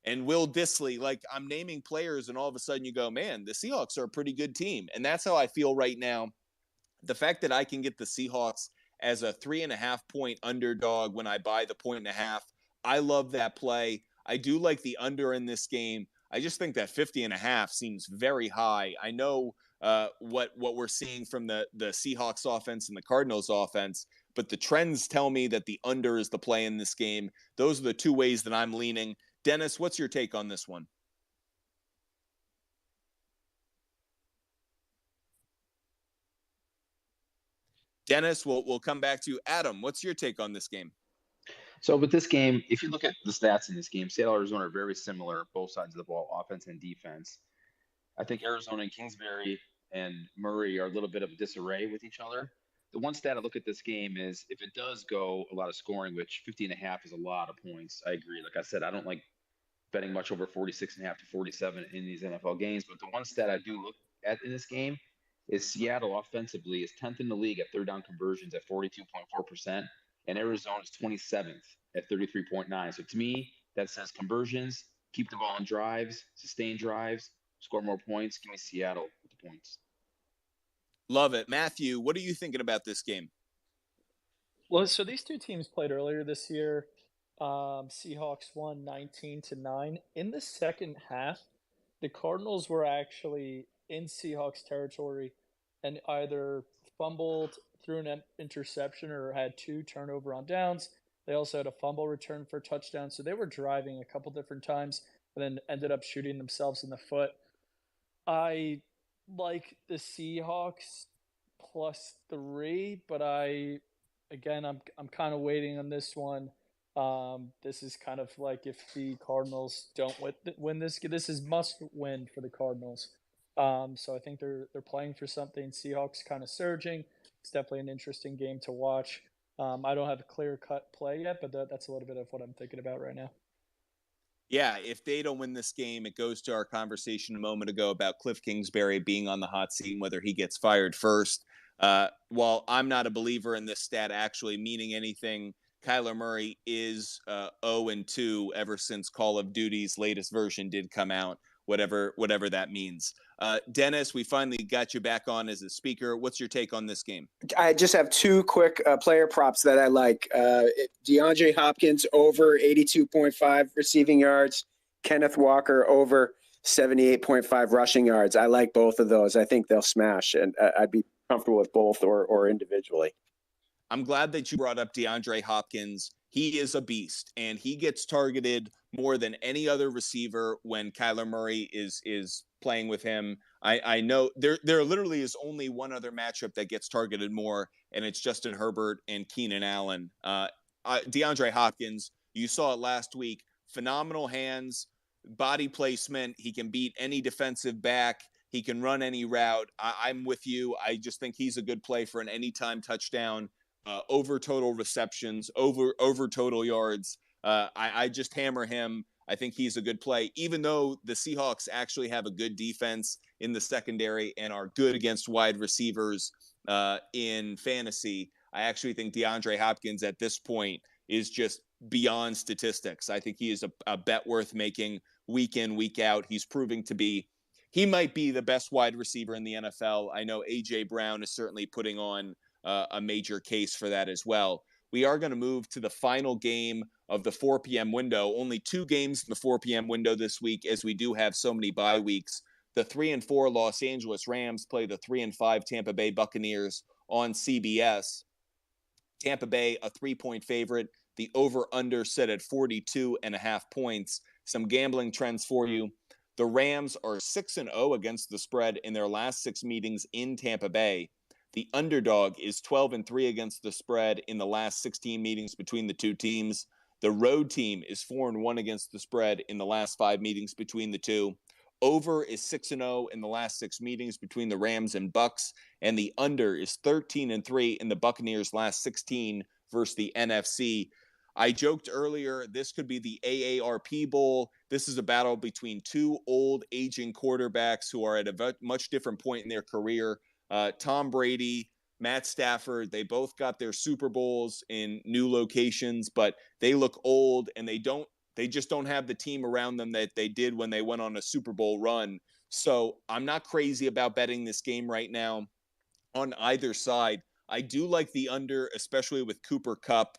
Speaker 1: and Will Dissly. Like, I'm naming players, and all of a sudden you go, man, the Seahawks are a pretty good team. And that's how I feel right now. The fact that I can get the Seahawks as a 3.5-point underdog when I buy the 1.5, I love that play. I do like the under in this game. I just think that 50.5 seems very high. I know what we're seeing from the Seahawks offense and the Cardinals offense, but the trends tell me that the under is the play in this game. Those are the two ways that I'm leaning. Dennis, what's your take on this one? Dennis, we'll come back to you. Adam, what's your take on this game?
Speaker 4: So with this game, if you look at the stats in this game, Seattle and Arizona are very similar, both sides of the ball, offense and defense. I think Arizona and Kingsbury and Murray are a little bit of a disarray with each other. The one stat I look at this game is if it does go a lot of scoring, which 50.5 is a lot of points. I agree. Like I said, I don't like betting much over 46.5 to 47 in these NFL games. But the one stat I do look at in this game is Seattle offensively is 10th in the league at third down conversions at 42.4%, and Arizona is 27th at 33.9. So to me, that says conversions, keep the ball on drives, sustain drives, score more points. Give me Seattle with the points.
Speaker 1: Love it. Matthew, what are you thinking about this game?
Speaker 5: Well, so these two teams played earlier this year. Seahawks won 19-9. In the second half, the Cardinals were actually in Seahawks territory and either fumbled through an interception or had 2 turnover on downs. They also had a fumble return for a touchdown. So they were driving a couple different times and then ended up shooting themselves in the foot. I like the Seahawks +3, but I'm kind of waiting on this one. This is kind of like if the Cardinals don't win this is must win for the Cardinals. So I think they're playing for something. Seahawks kind of surging. It's definitely an interesting game to watch. I don't have a clear-cut play yet, but that's a little bit of what I'm thinking about right now.
Speaker 1: Yeah, if they don't win this game, it goes to our conversation a moment ago about Cliff Kingsbury being on the hot seat and whether he gets fired first. While I'm not a believer in this stat actually meaning anything, Kyler Murray is 0-2 ever since Call of Duty's latest version did come out, whatever that means. Dennis, we finally got you back on as a speaker. What's your take on this game?
Speaker 3: I just have 2 quick player props that I like. DeAndre Hopkins over 82.5 receiving yards. Kenneth Walker over 78.5 rushing yards. I like both of those. I think they'll smash, and I'd be comfortable with both or individually.
Speaker 1: I'm glad that you brought up DeAndre Hopkins. He is a beast, and he gets targeted more than any other receiver when Kyler Murray is playing with him. I know there literally is only one other matchup that gets targeted more, and it's Justin Herbert and Keenan Allen. DeAndre Hopkins, you saw it last week, phenomenal hands, body placement. He can beat any defensive back. He can run any route. I'm with you. I just think he's a good play for an anytime touchdown, over total receptions, over total yards. I just hammer him. I think he's a good play, even though the Seahawks actually have a good defense in the secondary and are good against wide receivers in fantasy. I actually think DeAndre Hopkins at this point is just beyond statistics. I think he is a bet worth making week in, week out. He's proving to be, he might be the best wide receiver in the NFL. I know A.J. Brown is certainly putting on a major case for that as well. We are going to move to the final game of the 4 p.m. window. Only 2 games in the 4 p.m. window this week, as we do have so many bye weeks. The 3-4 Los Angeles Rams play the 3-5 Tampa Bay Buccaneers on CBS. Tampa Bay, a 3-point favorite. The over-under set at 42.5 points. Some gambling trends for you. The Rams are 6-0 against the spread in their last 6 meetings in Tampa Bay. The underdog is 12-3 against the spread in the last 16 meetings between the two teams. The road team is 4-1 against the spread in the last 5 meetings between the two. Over is 6-0 in the last 6 meetings between the Rams and Bucks, and the under is 13-3 in the Buccaneers' last 16 versus the NFC. I joked earlier, this could be the AARP Bowl. This is a battle between 2 old, aging quarterbacks who are at a much different point in their career. Tom Brady, Matt Stafford, they both got their Super Bowls in new locations, but they look old and they just don't have the team around them that they did when they went on a Super Bowl run. So I'm not crazy about betting this game right now on either side. I do like the under, especially with Cooper Kupp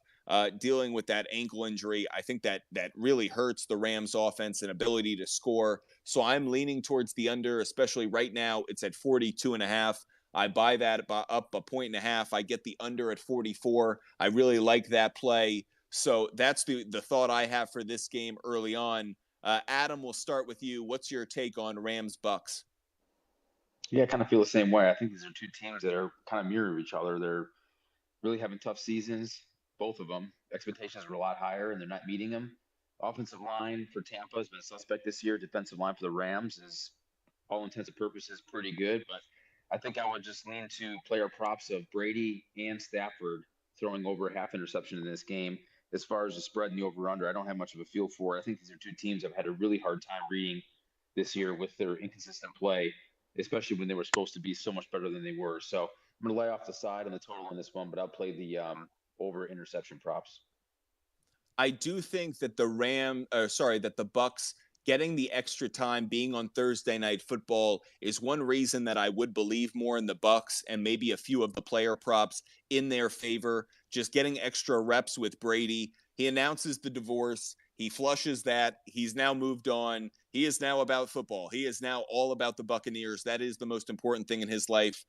Speaker 1: dealing with that ankle injury. I think that really hurts the Rams offense and ability to score. So I'm leaning towards the under, especially right now. It's at 42.5. I buy that up 1.5 points. I get the under at 44. I really like that play. So that's the thought I have for this game early on. Adam, we'll start with you. What's your take on Rams Bucks?
Speaker 4: Yeah, I kind of feel the same way. I think these are 2 teams that are kind of mirror each other. They're really having tough seasons, both of them. Expectations were a lot higher, and they're not meeting them. Offensive line for Tampa has been a suspect this year. Defensive line for the Rams is, all intents and purposes, pretty good. But I think I would just lean to player props of Brady and Stafford throwing over a half interception in this game. As far as the spread and the over-under, I don't have much of a feel for it. I think these are 2 teams I've had a really hard time reading this year with their inconsistent play, especially when they were supposed to be so much better than they were. So I'm going to lay off the side on the total on this one, but I'll play the over interception props.
Speaker 1: I do think that the Bucks getting the extra time being on Thursday Night Football is one reason that I would believe more in the Bucks and maybe a few of the player props in their favor. Just getting extra reps with Brady. He announces the divorce. He flushes that. He's now moved on. He is now about football. He is now all about the Buccaneers. That is the most important thing in his life,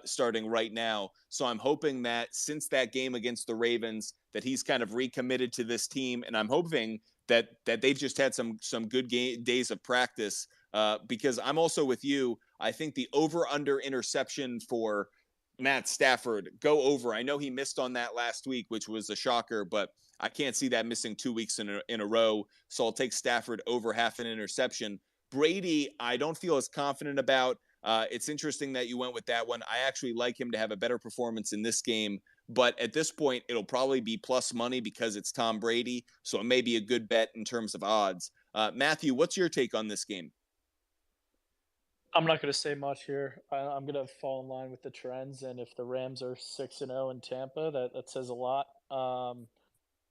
Speaker 1: starting right now. So I'm hoping that since that game against the Ravens, that he's kind of recommitted to this team. And I'm hoping that they've just had some good days of practice, because I'm also with you. I think the over-under interception for Matt Stafford, go over. I know he missed on that last week, which was a shocker, but I can't see that missing 2 weeks in a row. So I'll take Stafford over half an interception. Brady, I don't feel as confident about. It's interesting that you went with that one. I actually like him to have a better performance in this game. But at this point, it'll probably be plus money because it's Tom Brady. So it may be a good bet in terms of odds. Matthew, what's your take on this game?
Speaker 5: I'm not going to say much here. I'm going to fall in line with the trends. And if the Rams are 6-0 in Tampa, that says a lot.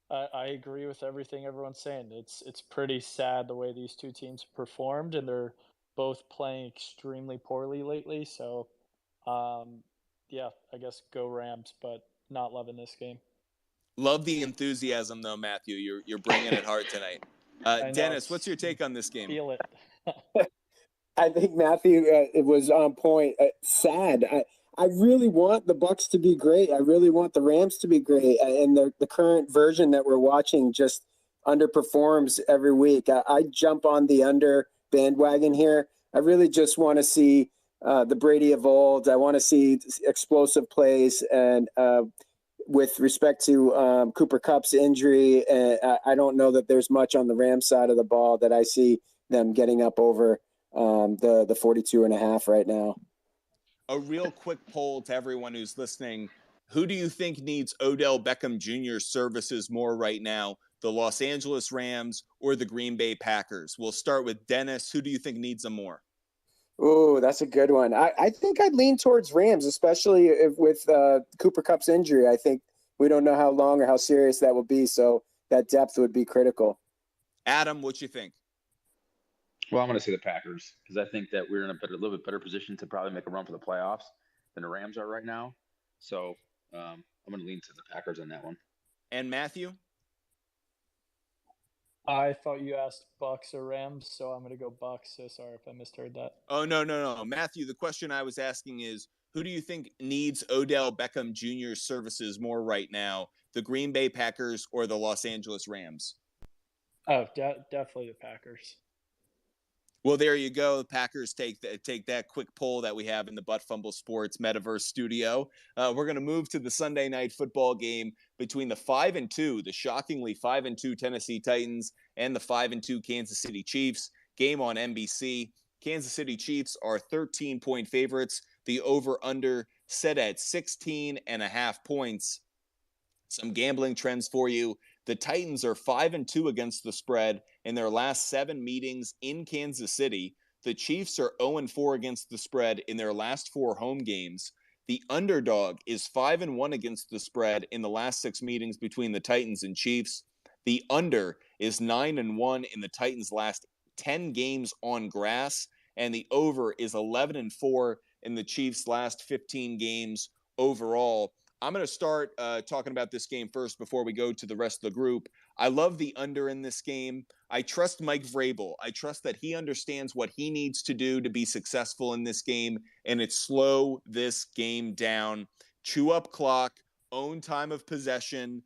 Speaker 5: I agree with everything everyone's saying. It's pretty sad the way these 2 teams performed, and they're both playing extremely poorly lately. So, yeah, I guess go Rams, but not loving this game.
Speaker 1: Love the enthusiasm, though, Matthew. You're bringing it hard tonight. Dennis, what's your take on this game?
Speaker 5: Feel it.
Speaker 3: I think Matthew, it was on point. Sad. I really want the Bucks to be great. I really want the Rams to be great. And the current version that we're watching just underperforms every week. I jump on the under bandwagon here. I really just want to see the Brady of old. I want to see explosive plays. And with respect to Cooper Kupp's injury, I don't know that there's much on the Rams side of the ball that I see them getting up over the 42.5 right now.
Speaker 1: A real quick poll to everyone who's listening. Who do you think needs Odell Beckham Jr.'s services more right now? The Los Angeles Rams or the Green Bay Packers? We'll start with Dennis. Who do you think needs them more?
Speaker 3: Oh, that's a good one. I think I'd lean towards Rams, especially with Cooper Kupp's injury. I think we don't know how long or how serious that will be, so that depth would be critical.
Speaker 1: Adam, what you think?
Speaker 4: Well, I'm going to say the Packers because I think that we're in a little bit better position to probably make a run for the playoffs than the Rams are right now. So I'm going to lean to the Packers on that one.
Speaker 1: And Matthew?
Speaker 5: I thought you asked Bucks or Rams, so I'm going to go Bucks. So sorry if I misheard that.
Speaker 1: Oh, no. Matthew, the question I was asking is, who do you think needs Odell Beckham Jr.'s services more right now? The Green Bay Packers or the Los Angeles Rams?
Speaker 5: Oh, definitely the Packers.
Speaker 1: Well, there you go. The Packers take that quick poll that we have in the Butt Fumble Sports Metaverse studio. We're going to move to the Sunday night football game between the 5-2, the shockingly 5-2 Tennessee Titans, and the 5-2 Kansas City Chiefs. Game on NBC. Kansas City Chiefs are 13-point favorites. The over-under set at 16.5 points. Some gambling trends for you. The Titans are 5-2 against the spread in their last 7 meetings in Kansas City. The Chiefs are 0-4 against the spread in their last 4 home games. The underdog is 5-1 against the spread in the last 6 meetings between the Titans and Chiefs. The under is 9-1 in the Titans' last 10 games on grass, and the over is 11-4 in the Chiefs' last 15 games overall. I'm going to start talking about this game first before we go to the rest of the group. I love the under in this game. I trust Mike Vrabel. I trust that he understands what he needs to do to be successful in this game, and it's slow this game down. Chew up clock, own time of possession.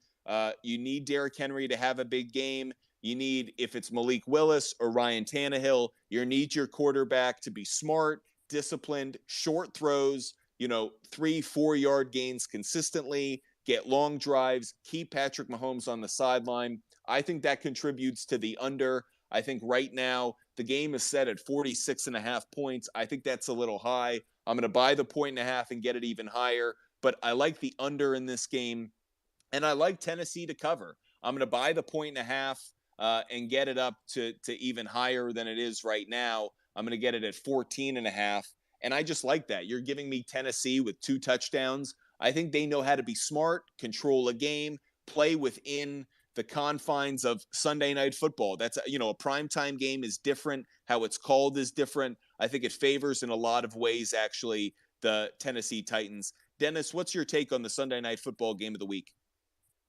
Speaker 1: You need Derrick Henry to have a big game. You need, if it's Malik Willis or Ryan Tannehill, you need your quarterback to be smart, disciplined, short throws, 3-4 yard gains consistently, get long drives, keep Patrick Mahomes on the sideline. I think that contributes to the under. I think right now the game is set at 46.5 points. I think that's a little high. I'm going to buy the 1.5 and get it even higher, but I like the under in this game, and I like Tennessee to cover. I'm going to buy the 1.5 and get it up to even higher than it is right now. I'm going to get it at 14.5. And I just like that. You're giving me Tennessee with 2 touchdowns. I think they know how to be smart, control a game, play within the confines of Sunday night football. That's, a primetime game is different. How it's called is different. I think it favors in a lot of ways, actually, the Tennessee Titans. Dennis, what's your take on the Sunday night football game of the week?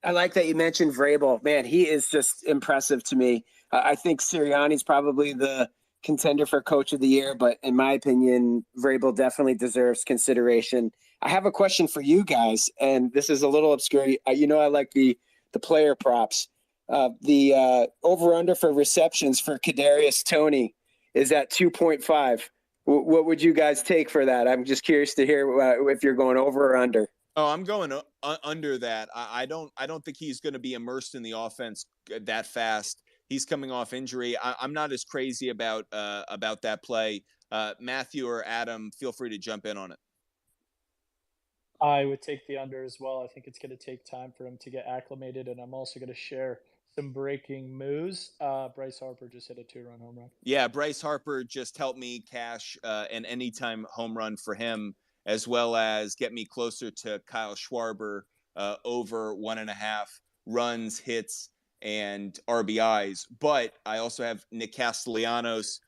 Speaker 3: I like that you mentioned Vrabel. Man, he is just impressive to me. I think Sirianni's probably the contender for coach of the year, but in my opinion, Vrabel definitely deserves consideration. I have a question for you guys, and this is a little obscure. I like the player props. The over-under for receptions for Kadarius Toney is at 2.5. What would you guys take for that? I'm just curious to hear if you're going over or under.
Speaker 1: Oh, I'm going under that. I don't think he's going to be immersed in the offense that fast. He's coming off injury. I'm not as crazy about that play. Matthew or Adam, feel free to jump in on it.
Speaker 5: I would take the under as well. I think it's going to take time for him to get acclimated, and I'm also going to share some breaking news. Bryce Harper just hit a 2-run home run.
Speaker 1: Yeah, Bryce Harper just helped me cash an anytime home run for him, as well as get me closer to Kyle Schwarber over 1.5 runs, hits, and RBIs. But I also have Nick Castellanos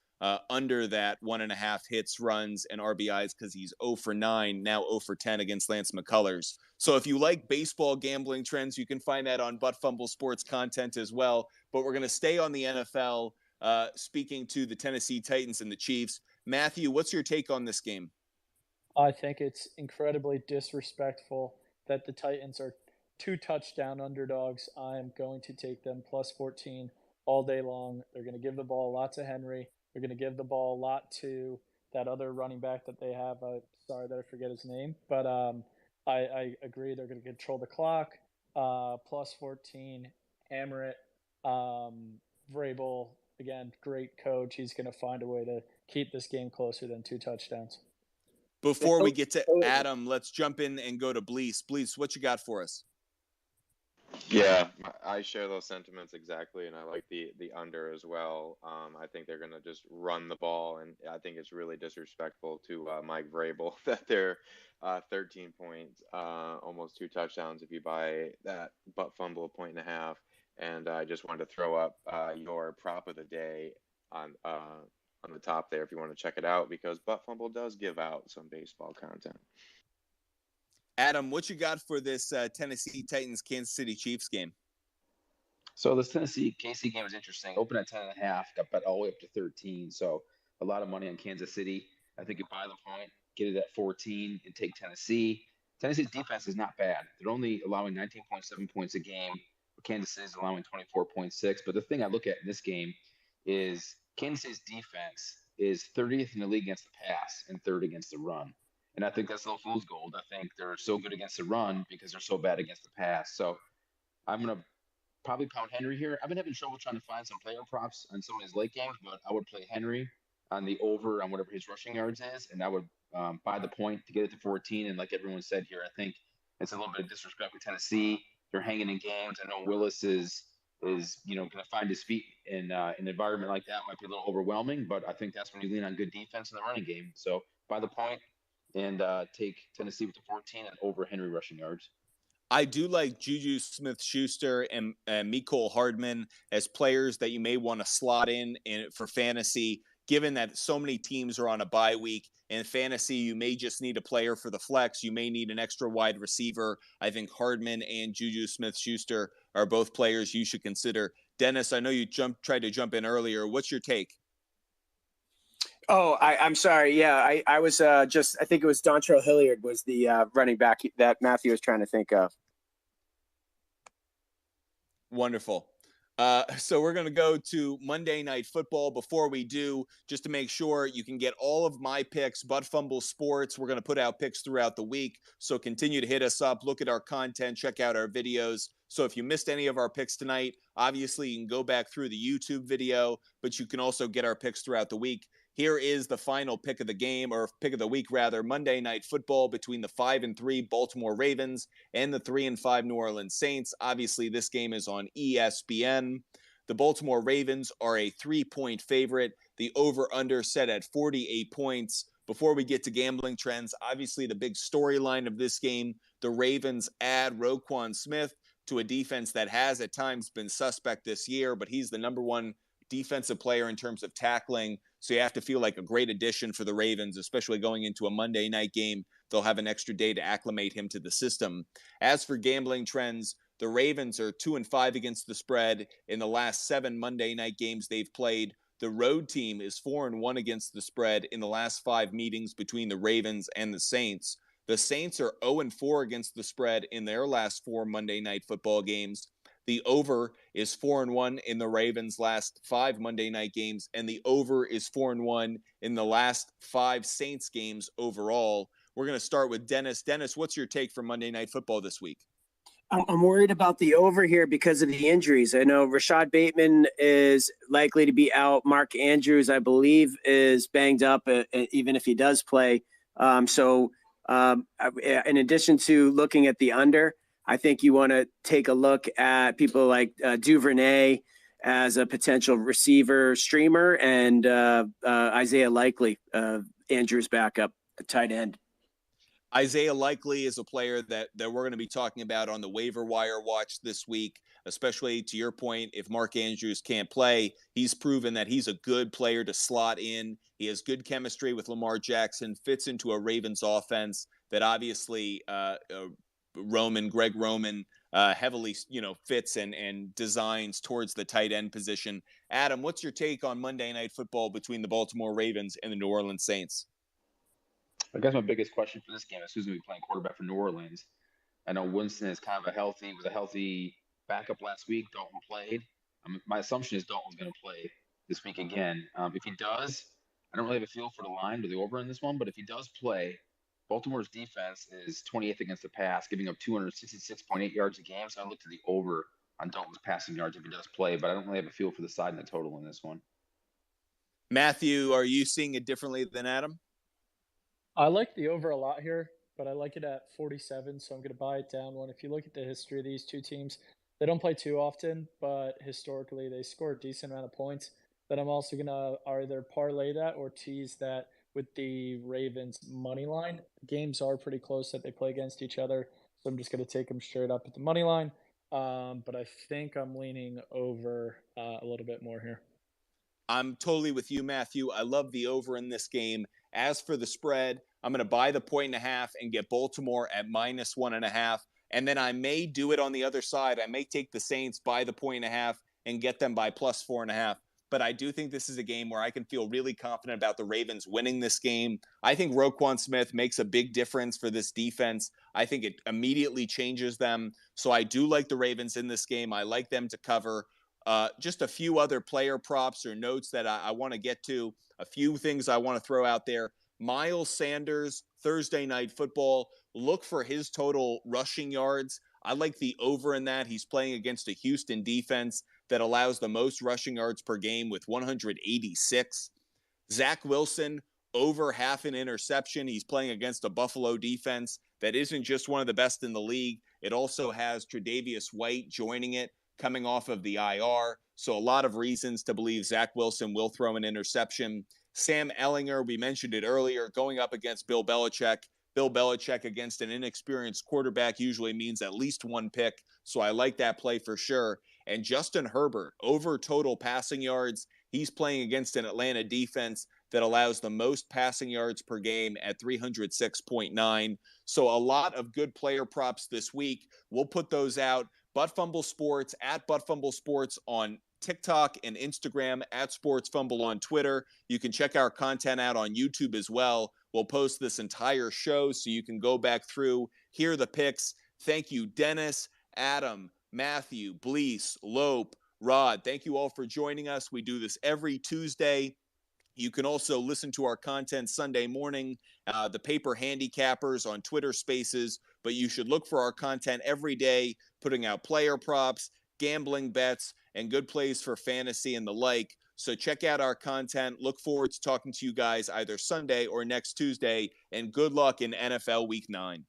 Speaker 1: under that 1.5 hits, runs, and RBIs because he's 0 for 9, now 0 for 10 against Lance McCullers. So if you like baseball gambling trends, you can find that on Butt Fumble Sports content as well. But we're going to stay on the NFL, speaking to the Tennessee Titans and the Chiefs. Matthew, what's your take on this game?
Speaker 5: I think it's incredibly disrespectful that the Titans are 2 touchdown underdogs. I'm going to take them plus 14 all day long. They're going to give the ball a lot to Henry. They're going to give the ball a lot to that other running back that they have. Sorry that I forget his name, but I agree. They're going to control the clock. Plus 14, hammer it. Vrabel, again, great coach. He's going to find a way keep this game closer than 2 touchdowns.
Speaker 1: Before we get to Adam, let's jump in and go to Blease. Blease, what you got for us?
Speaker 2: Yeah, I share those sentiments exactly, and I like the under as well. I think they're going to just run the ball, and I think it's really disrespectful to Mike Vrabel that they're 13 points, almost 2 touchdowns if you buy that butt fumble 1.5. And I just wanted to throw up your prop of the day on the top there if you want to check it out, because butt fumble does give out some baseball content.
Speaker 1: Adam, what you got for this Tennessee Titans Kansas City Chiefs game?
Speaker 4: So this Tennessee KC game is interesting. Opened at 10.5, got bet all the way up to 13. So a lot of money on Kansas City. I think you buy the point, get it at 14, and take Tennessee. Tennessee's defense is not bad. They're only allowing 19.7 points a game. Kansas City is allowing 24.6. But the thing I look at in this game is Kansas City's defense is 30th in the league against the pass and 3rd against the run. And I think that's no fool's gold. I think they're so good against the run because they're so bad against the pass. So I'm going to probably pound Henry here. I've been having trouble trying to find some player props on some of his late games, but I would play Henry on the over on whatever his rushing yards is, and I would buy the point to get it to 14. And like everyone said here, I think it's a little bit of disrespect with Tennessee. They're hanging in games. I know Willis is going to find his feet in an environment like that. Might be a little overwhelming, but I think that's when you lean on good defense in the running game. So buy the point and take Tennessee with the 14 and over Henry rushing yards.
Speaker 1: I do like Juju Smith-Schuster and Mecole Hardman as players that you may want to slot in for fantasy, given that so many teams are on a bye week. In fantasy, you may just need a player for the flex. You may need an extra wide receiver. I think Hardman and Juju Smith-Schuster are both players you should consider. Dennis, I know you tried to jump in earlier. What's your take?
Speaker 3: Oh, I'm sorry. Yeah, I was I think it was Dontrell Hilliard was the running back that Matthew was trying to think of.
Speaker 1: Wonderful. So we're going to go to Monday Night Football. Before we do, just to make sure you can get all of my picks, Butt Fumble Sports. We're going to put out picks throughout the week. So continue to hit us up, look at our content, check out our videos. So if you missed any of our picks tonight, obviously you can go back through the YouTube video, but you can also get our picks throughout the week. Here is the final pick of the game, or pick of the week rather, Monday Night Football between the 5-3 Baltimore Ravens and the 3-5 New Orleans Saints. Obviously, this game is on ESPN. The Baltimore Ravens are a 3-point favorite. The over-under set at 48 points. Before we get to gambling trends, obviously the big storyline of this game, the Ravens add Roquan Smith to a defense that has at times been suspect this year, but he's the number one defensive player in terms of tackling. So you have to feel like a great addition for the Ravens, especially going into a Monday night game. They'll have an extra day to acclimate him to the system. As for gambling trends, the Ravens are 2-5 against the spread in the last 7 Monday night games they've played. The road team is 4-1 against the spread in the last 5 meetings between the Ravens and the Saints. The Saints are 0-4 against the spread in their last 4 Monday night football games. The over is 4-1 in the Ravens' last 5 Monday night games, and the over is 4-1 in the last 5 Saints games overall. We're going to start with Dennis. Dennis, what's your take for Monday Night Football this week?
Speaker 3: I'm worried about the over here because of the injuries. I know Rashad Bateman is likely to be out. Mark Andrews, I believe, is banged up, even if he does play. In addition to looking at the under, I think you want to take a look at people like Duvernay as a potential receiver streamer and Isaiah Likely, Andrew's backup, tight end.
Speaker 1: Isaiah Likely is a player that we're going to be talking about on the waiver wire watch this week, especially to your point, if Mark Andrews can't play, he's proven that he's a good player to slot in. He has good chemistry with Lamar Jackson, fits into a Ravens offense that obviously Greg Roman heavily, fits and designs towards the tight end position. Adam, what's your take on Monday Night Football between the Baltimore Ravens and the New Orleans Saints?
Speaker 4: I guess my biggest question for this game is who's going to be playing quarterback for New Orleans. I know Winston is kind of was a healthy backup last week. Dalton played. My assumption is Dalton's going to play this week again. If he does, I don't really have a feel for the line or the over in this one, but if he does play, Baltimore's defense is 28th against the pass, giving up 266.8 yards a game. So I look to the over on Dalton's passing yards if he does play, but I don't really have a feel for the side and the total in this one.
Speaker 1: Matthew, are you seeing it differently than Adam?
Speaker 5: I like the over a lot here, but I like it at 47, so I'm going to buy it down one. If you look at the history of these two teams, they don't play too often, but historically they score a decent amount of points. Then I'm also going to either parlay that or tease that with the Ravens money line. Games are pretty close that they play against each other, so I'm just going to take them straight up at the money line. But I think I'm leaning over a little bit more here.
Speaker 1: I'm totally with you, Matthew. I love the over in this game. As for the spread, I'm going to buy the 1.5 and get Baltimore at -1.5. And then I may do it on the other side. I may take the Saints, buy the 1.5, and get them by +4.5. But I do think this is a game where I can feel really confident about the Ravens winning this game. I think Roquan Smith makes a big difference for this defense. I think it immediately changes them. So I do like the Ravens in this game. I like them to cover. Just a few other player props or notes that I want to get to. A few things I want to throw out there. Miles Sanders, Thursday Night Football. Look for his total rushing yards. I like the over in that. He's playing against a Houston defense that allows the most rushing yards per game with 186. Zach Wilson, over half an interception. He's playing against a Buffalo defense that isn't just one of the best in the league. It also has Tre'Davious White joining it, coming off of the IR. So a lot of reasons to believe Zach Wilson will throw an interception. Sam Ehlinger, we mentioned it earlier, going up against Bill Belichick. Bill Belichick against an inexperienced quarterback usually means at least one pick. So I like that play for sure. And Justin Herbert, over total passing yards. He's playing against an Atlanta defense that allows the most passing yards per game at 306.9. So a lot of good player props this week. We'll put those out. Butt Fumble Sports, at Butt Fumble Sports on TikTok and Instagram, at Sports Fumble on Twitter. You can check our content out on YouTube as well. We'll post this entire show so you can go back through, hear the picks. Thank you, Dennis, Adam, Matthew, Blease, Lope, Rod. Thank you all for joining us. We do this every Tuesday. You can also listen to our content Sunday morning, the Paper Handicappers on Twitter Spaces, but you should look for our content every day, putting out player props, gambling bets, and good plays for fantasy and the like. So check out our content. Look forward to talking to you guys either Sunday or next Tuesday, and good luck in NFL Week 9.